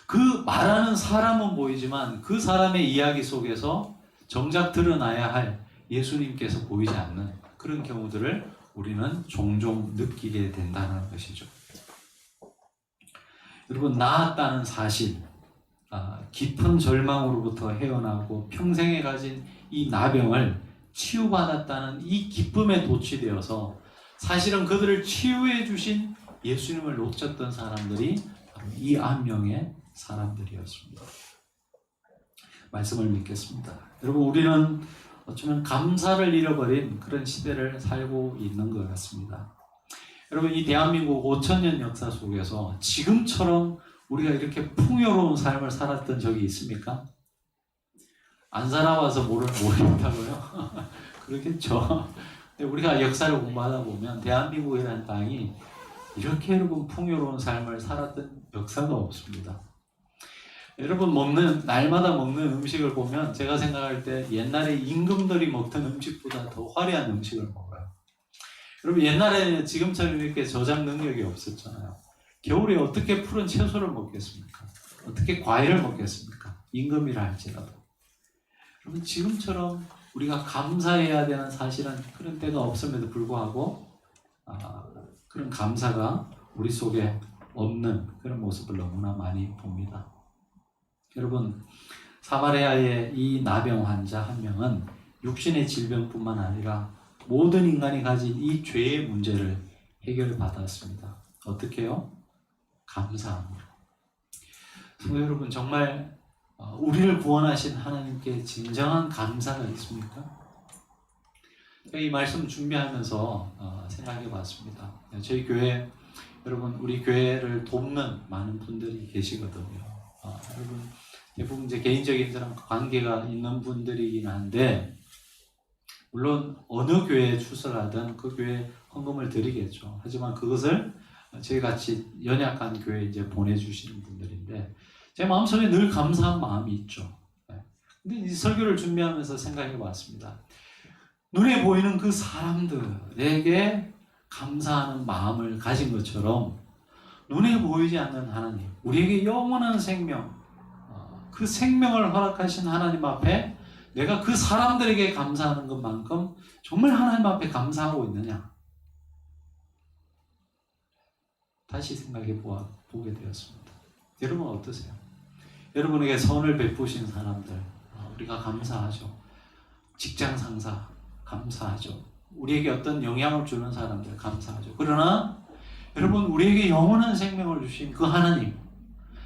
그 말하는 사람은 보이지만 그 사람의 이야기 속에서 정작 드러나야 할 예수님께서 보이지 않는 그런 경우들을 우리는 종종 느끼게 된다는 것이죠. 여러분, 나았다는 사실, 깊은 절망으로부터 헤어나고 평생에 가진 이 나병을 치유받았다는 이 기쁨에 도취되어서 사실은 그들을 치유해 주신 예수님을 놓쳤던 사람들이 바로 이 안명의 사람들이었습니다. 말씀을 믿겠습니다. 여러분, 우리는 어쩌면 감사를 잃어버린 그런 시대를 살고 있는 것 같습니다. 여러분, 이 대한민국 5,000년 역사 속에서 지금처럼 우리가 이렇게 풍요로운 삶을 살았던 적이 있습니까? 안 살아와서 모르겠다고요? 그렇겠죠. 근데 우리가 역사를 공부하다 보면 대한민국이라는 땅이 이렇게 여러분 풍요로운 삶을 살았던 역사가 없습니다. 여러분, 날마다 먹는 음식을 보면 제가 생각할 때 옛날에 임금들이 먹던 음식보다 더 화려한 음식을 먹어요. 여러분, 옛날에는 지금처럼 이렇게 저장 능력이 없었잖아요. 겨울에 어떻게 푸른 채소를 먹겠습니까? 어떻게 과일을 먹겠습니까? 임금이라 할지라도. 여러분, 지금처럼 우리가 감사해야 되는 사실은 그런 때가 없음에도 불구하고 그런 감사가 우리 속에 없는 그런 모습을 너무나 많이 봅니다. 여러분, 사마리아의 이 나병 환자 한 명은 육신의 질병뿐만 아니라 모든 인간이 가진 이 죄의 문제를 해결받았습니다. 어떻게요? 감사함으로. 성도 여러분, 정말 우리를 구원하신 하나님께 진정한 감사가 있습니까? 이 말씀 준비하면서 생각해 봤습니다. 저희 교회, 여러분, 우리 교회를 돕는 많은 분들이 계시거든요. 여러분, 대부분 이제 개인적인 사람 관계가 있는 분들이긴 한데, 물론 어느 교회에 출석하든 그 교회에 헌금을 드리겠죠. 하지만 그것을 저희 같이 연약한 교회에 이제 보내주시는 분들인데, 제 마음속에 늘 감사한 마음이 있죠. 근데 이 설교를 준비하면서 생각해 봤습니다. 눈에 보이는 그 사람들에게 감사하는 마음을 가진 것처럼 눈에 보이지 않는 하나님, 우리에게 영원한 생명, 그 생명을 허락하신 하나님 앞에 내가 그 사람들에게 감사하는 것만큼 정말 하나님 앞에 감사하고 있느냐? 다시 생각해 보게 되었습니다. 여러분 어떠세요? 여러분에게 선을 베푸신 사람들, 우리가 감사하죠. 직장 상사 감사하죠. 우리에게 어떤 영향을 주는 사람들 감사하죠. 그러나 여러분, 우리에게 영원한 생명을 주신 그 하나님,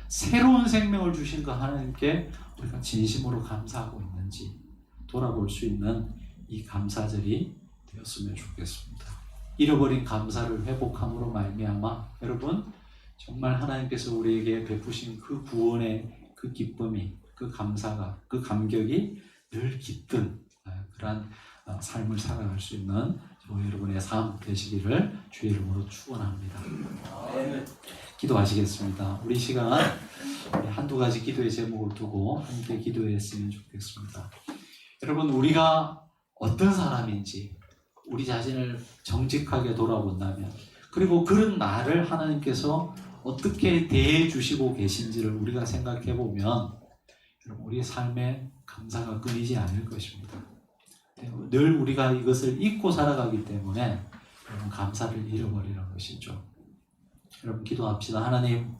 새로운 생명을 주신 그 하나님께 우리가 진심으로 감사하고 있는지 돌아볼 수 있는 이 감사절이 되었으면 좋겠습니다. 잃어버린 감사를 회복함으로 말미암아 여러분, 정말 하나님께서 우리에게 베푸신 그 구원의 그 기쁨이, 그 감사가, 그 감격이 늘 깃든 그러한 삶을 살아갈 수 있는 저와 여러분의 삶 되시기를 주의 이름으로 축원합니다. 기도하시겠습니다. 우리 시간 한두 가지 기도의 제목을 두고 함께 기도했으면 좋겠습니다. 여러분, 우리가 어떤 사람인지 우리 자신을 정직하게 돌아본다면, 그리고 그런 나를 하나님께서 어떻게 대해 주시고 계신지를 우리가 생각해 보면, 여러분, 우리 삶에 감사가 끊이지 않을 것입니다. 늘 우리가 이것을 잊고 살아가기 때문에 여러분, 감사를 잃어버리는 것이죠. 여러분, 기도합시다. 하나님,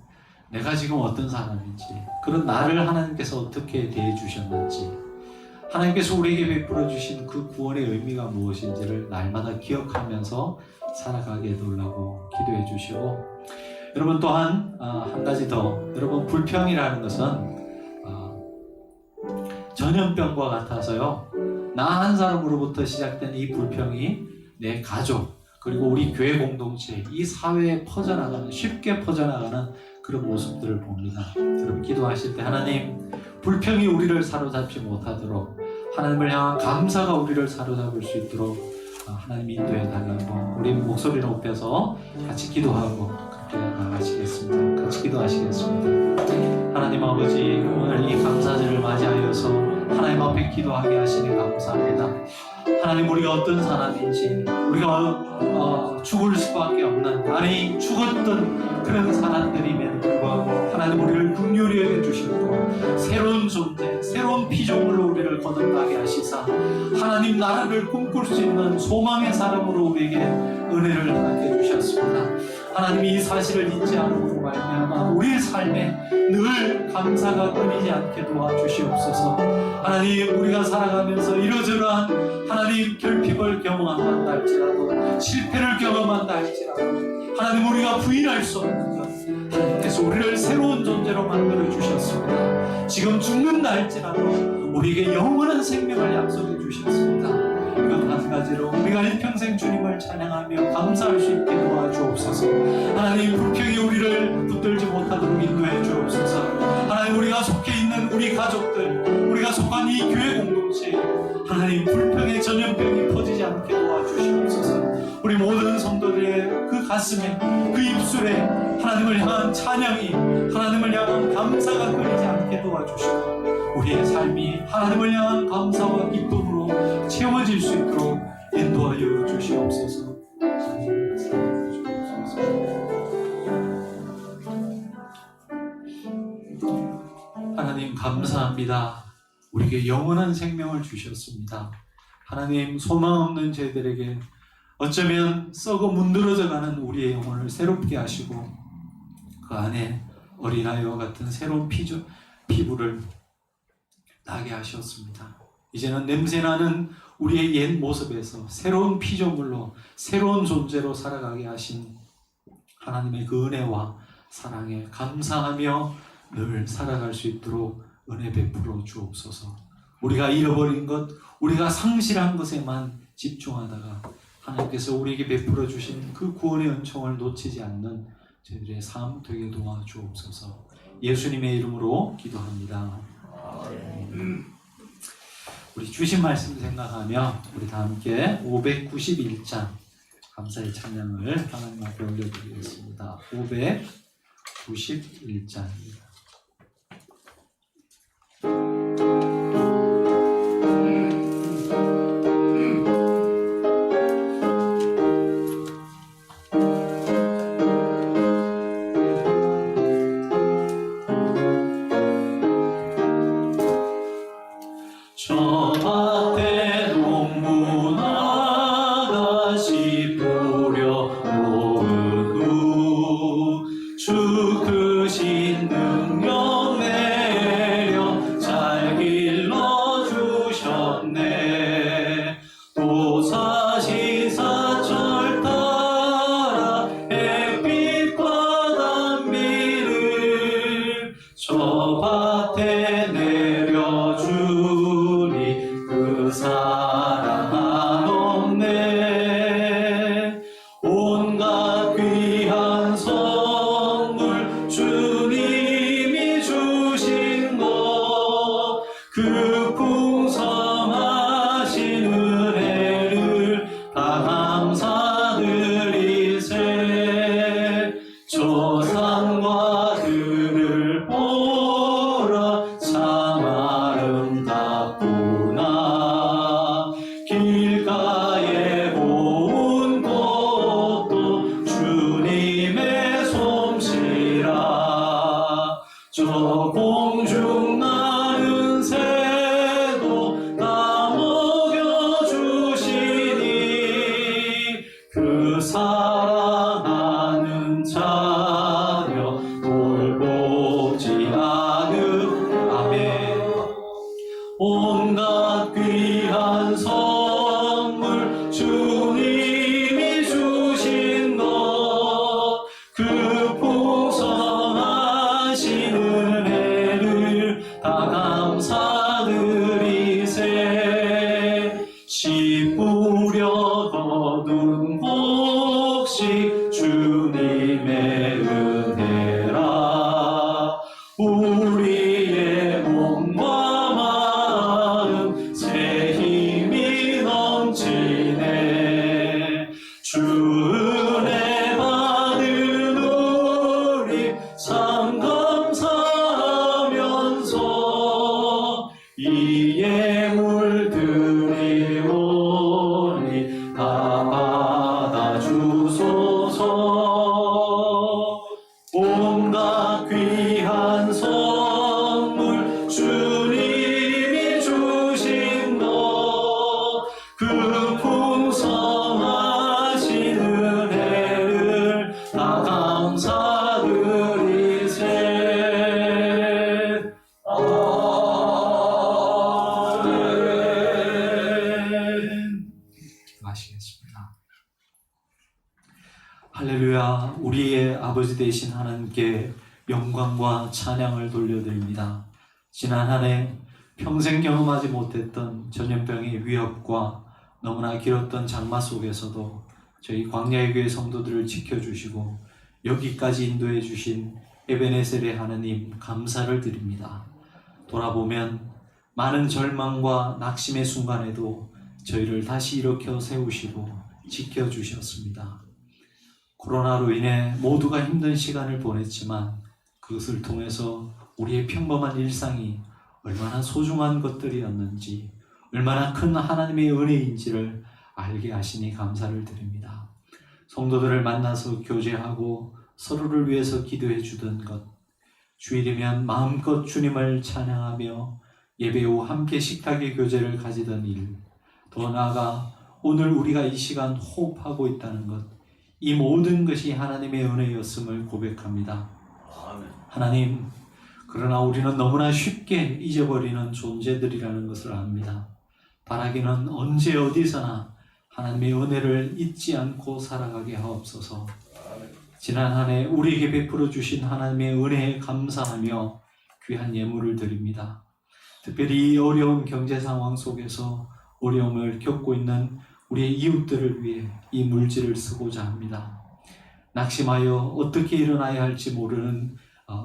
내가 지금 어떤 사람인지, 그런 나를 하나님께서 어떻게 대해주셨는지, 하나님께서 우리에게 베풀어 주신 그 구원의 의미가 무엇인지를 날마다 기억하면서 살아가게 해달라고 기도해 주시고, 여러분 또한 한 가지 더, 여러분 불평이라는 것은 전염병과 같아서요, 나 한 사람으로부터 시작된 이 불평이 내 가족 그리고 우리 교회 공동체, 이 사회에 퍼져나가는, 쉽게 퍼져나가는 그런 모습들을 봅니다. 여러분 기도하실 때 하나님, 불평이 우리를 사로잡지 못하도록, 하나님을 향한 감사가 우리를 사로잡을 수 있도록 하나님 인도해 달라고 우리 목소리 높여서 같이 기도하고 그렇게 나가시겠습니다. 같이 기도하시겠습니다. 하나님 아버지, 오늘 이 감사절을 맞이하여서 하나님 앞에 기도하게 하시니 감사합니다. 하나님, 우리가 어떤 사람인지, 우리가 죽을 수밖에 없는, 아니 죽었던 그런 사람들임에도 불구하고 하나님 우리를 긍휼히 여겨주시고 새로운 존재, 새로운 피조물로 우리를 거듭나게 하시사 하나님 나라를 꿈꿀 수 있는 소망의 사람으로 우리에게 은혜를 허락해 주셨습니다. 하나님, 이 사실을 잊지 않음으로 말미암아 우리의 삶에 늘 감사가 끊이지 않게 도와주시옵소서. 하나님, 우리가 살아가면서 이러저러한 하나님 결핍을 경험한다 할지라도, 실패를 경험한다 할지라도, 하나님 우리가 부인할 수 없는 것, 하나님께서 우리를 새로운 존재로 만들어 주셨습니다. 지금 죽는다 할지라도 우리에게 영원한 생명을 약속해 주셨습니다. 이것 한 가지로 우리가 일평생 주님을 찬양하며 감사할 수 있게 도와주옵소서. 하나님, 불평이 우리를 붙들지 못하도록 인도해 주옵소서. 하나님, 우리가 속해 있는 우리 가족들, 우리가 속한 이 교회 공동체, 하나님 불평의 전염병이 퍼지지 않게 도와주시옵소서. 우리 모든 성도들의 그 가슴에, 그 입술에 하나님을 향한 찬양이, 하나님을 향한 감사가 끊이지 않게 도와주시고, 우리의 삶이 하나님을 향한 감사와 기쁨으로 채워질 수 있도록 인도하여 주시옵소서. 하나님 감사합니다. 우리에게 영원한 생명을 주셨습니다. 하나님, 소망 없는 저희들에게 어쩌면 썩어 문드러져가는 우리의 영혼을 새롭게 하시고 그 안에 어린아이와 같은 새로운 피부를 나게 하셨습니다. 이제는 냄새나는 우리의 옛 모습에서 새로운 피조물로, 새로운 존재로 살아가게 하신 하나님의 그 은혜와 사랑에 감사하며 늘 살아갈 수 있도록 은혜 베풀어 주옵소서. 우리가 잃어버린 것, 우리가 상실한 것에만 집중하다가 하나님께서 우리에게 베풀어 주신 그 구원의 은총을 놓치지 않는 저희들의 삶 되게 도와주옵소서. 예수님의 이름으로 기도합니다. 우리 주신 말씀 생각하며 우리 다 함께 591장 감사의 찬양을 하나님 앞에 올려드리겠습니다. 591장입니다. 주 크신 능 사랑하는 자녀 돌보지 않은 아멘. 온갖 귀한 선물 주님이 주신 것 그 풍성하신 은혜를 다 감사드리세. 씨 뿌려 거둔 복식 주님의 은혜라. 우리의 몸과 마음 새 힘이 넘치네. 주 은혜 받은 우리 참 감사하면서 이 예물 드리오니 다 받아주소서. 온갖 귀한 선물 주님이 주신 것 그 풍성하신 은혜를 다 감사드리세. 아멘. 마시겠습니다. 할렐루야. 우리의 아버지 되신 하나님께 영광과 찬양을 돌려드립니다. 지난 한 해 평생 경험하지 못했던 전염병의 위협과 너무나 길었던 장마 속에서도 저희 광야의 교회 성도들을 지켜주시고 여기까지 인도해 주신 에베네셀의 하나님 감사를 드립니다. 돌아보면 많은 절망과 낙심의 순간에도 저희를 다시 일으켜 세우시고 지켜주셨습니다. 코로나로 인해 모두가 힘든 시간을 보냈지만 그것을 통해서 우리의 평범한 일상이 얼마나 소중한 것들이었는지, 얼마나 큰 하나님의 은혜인지를 알게 하시니 감사를 드립니다. 성도들을 만나서 교제하고 서로를 위해서 기도해 주던 것, 주일이면 마음껏 주님을 찬양하며 예배 후 함께 식탁의 교제를 가지던 일, 더 나아가 오늘 우리가 이 시간 호흡하고 있다는 것, 이 모든 것이 하나님의 은혜였음을 고백합니다. 하나님, 그러나 우리는 너무나 쉽게 잊어버리는 존재들이라는 것을 압니다. 바라기는 언제 어디서나 하나님의 은혜를 잊지 않고 살아가게 하옵소서. 지난 한 해 우리에게 베풀어 주신 하나님의 은혜에 감사하며 귀한 예물을 드립니다. 특별히 이 어려운 경제 상황 속에서 어려움을 겪고 있는 우리의 이웃들을 위해 이 물질을 쓰고자 합니다. 낙심하여 어떻게 일어나야 할지 모르는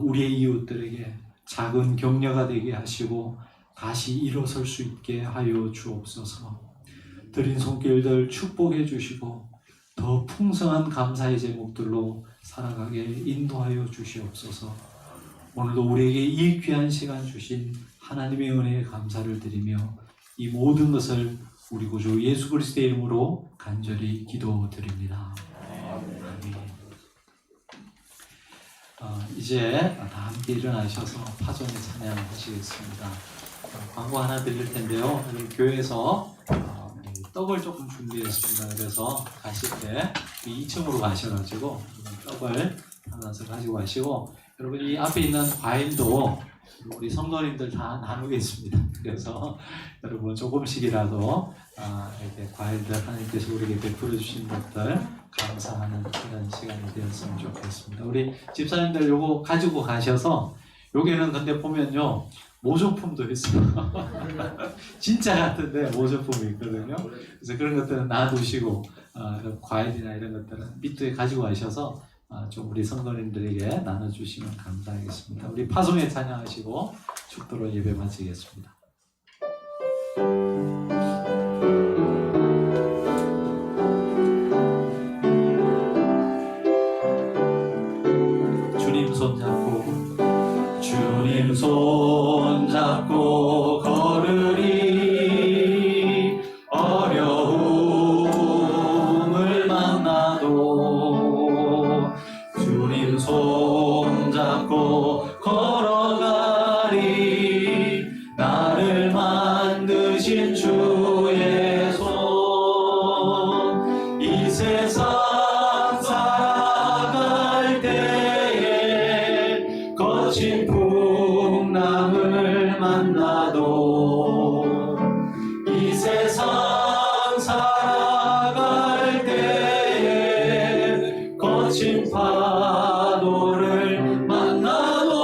우리의 이웃들에게 작은 격려가 되게 하시고 다시 일어설 수 있게 하여 주옵소서. 드린 손길들 축복해 주시고 더 풍성한 감사의 제목들로 살아가게 인도하여 주시옵소서. 오늘도 우리에게 이 귀한 시간 주신 하나님의 은혜에 감사를 드리며 이 모든 것을 우리 구주 예수 그리스도의 이름으로 간절히 기도드립니다. 아멘. 이제 다 함께 일어나셔서 파전의 찬양하시겠습니다. 광고 하나 드릴 텐데요. 교회에서 떡을 조금 준비했습니다. 그래서 가실 때 2층으로 가셔가지고 떡을 하나씩 가지고 가시고, 여러분 이 앞에 있는 과일도 우리 성도님들 다 나누겠습니다. 그래서 여러분 조금씩이라도 이렇게 과일들 하나님께서 우리에게 베풀어 주신 것들 감사하는 그런 시간이 되었으면 좋겠습니다. 우리 집사님들 요거 가지고 가셔서, 요게는 근데 보면요 모조품도 있어요. 진짜 같은데 모조품이 있거든요. 그래서 그런 것들은 놔두시고 과일이나 이런 것들은 밑에 가지고 가셔서 좀 우리 성도님들에게 나눠주시면 감사하겠습니다. 우리 파송에 찬양하시고 축도로 예배 마치겠습니다. 주님 손잡고 걸으리. 어려움을 만나도 주님 손잡고 걸어가리. 나를 만드신 주의 손 이 세상 거친 파도를 만나도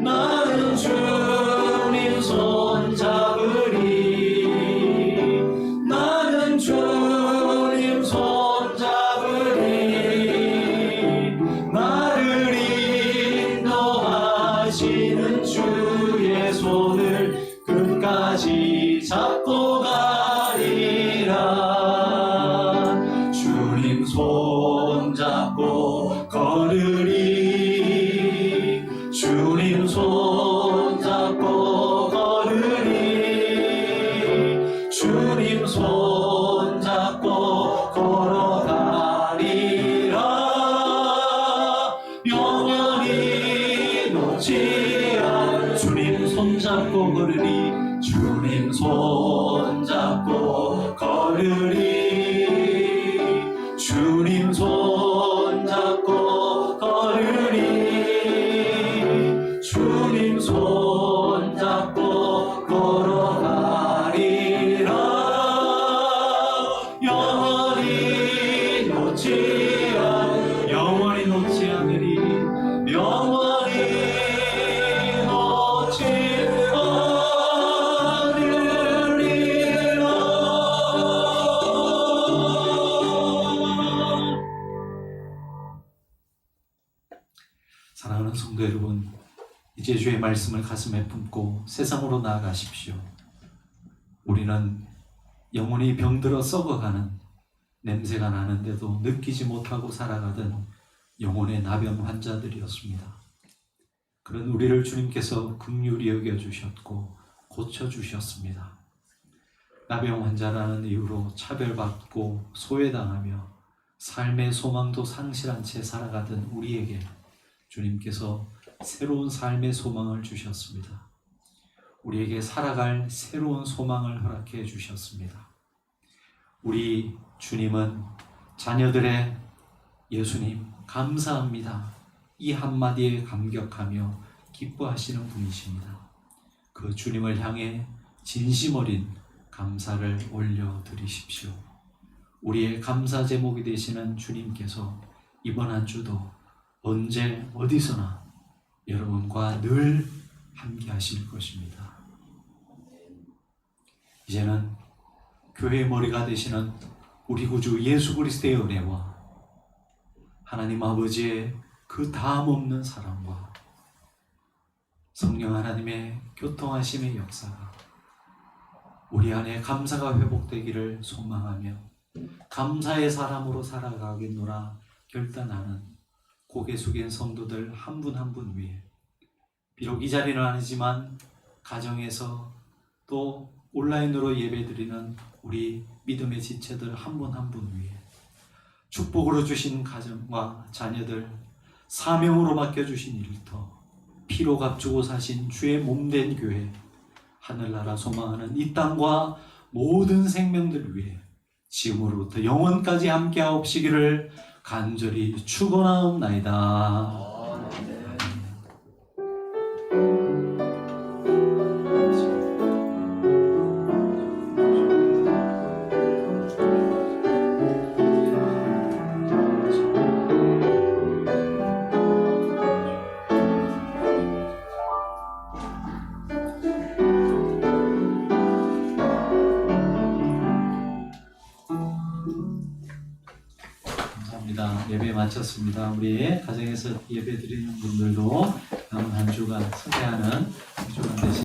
나는 주님 손 잡으리. 나는 주님 손 잡으리. 나를 인도하시는 주의 손을 끝까지 잡고 가리라. 주님 손 잡고 걸으리. 주님 손 잡고 걸으리. 주님 손 잡고 걸어가리라. 영원히 놓지 않. 주님 손 잡고 걸으리. 주님 손 잡고 걸으리. 주님 손 잡고 걸으리. 주님 손 잡고 걸어가리라. 영원히 놓지 않. 영원히 놓지 않으리. 영원히 놓지 않으리라. 사랑하는 성도 여러분, 이제 주의 말씀을 가슴에 품고 세상으로 나아가십시오. 우리는 영혼이 병들어 썩어가는, 냄새가 나는데도 느끼지 못하고 살아가던 영혼의 나병 환자들이었습니다. 그런 우리를 주님께서 긍휼히 여겨주셨고 고쳐주셨습니다. 나병 환자라는 이유로 차별받고 소외당하며 삶의 소망도 상실한 채 살아가던 우리에게 주님께서 새로운 삶의 소망을 주셨습니다. 우리에게 살아갈 새로운 소망을 허락해 주셨습니다. 우리 주님은 자녀들의 예수님 감사합니다, 이 한마디에 감격하며 기뻐하시는 분이십니다. 그 주님을 향해 진심 어린 감사를 올려드리십시오. 우리의 감사 제목이 되시는 주님께서 이번 한 주도 언제 어디서나 여러분과 늘 함께 하실 것입니다. 이제는 교회의 머리가 되시는 우리 구주 예수 그리스도의 은혜와 하나님 아버지의 그 다음 없는 사랑과 성령 하나님의 교통하심의 역사가 우리 안에 감사가 회복되기를 소망하며 감사의 사람으로 살아가겠노라 결단하는 고개 숙인 성도들 한 분 한 분 위에, 비록 이 자리는 아니지만 가정에서 또 온라인으로 예배드리는 우리 믿음의 지체들 한 분 한 분 위에, 축복으로 주신 가정과 자녀들, 사명으로 맡겨주신 일터, 피로 값주고 사신 주의 몸된 교회, 하늘나라 소망하는 이 땅과 모든 생명들 위해 지금으로부터 영원까지 함께하옵시기를 간절히 축원하옵나이다. 예배 마쳤습니다. 우리 가정에서 예배 드리는 분들도 남은 한 주간 승리하는 한 주간 되시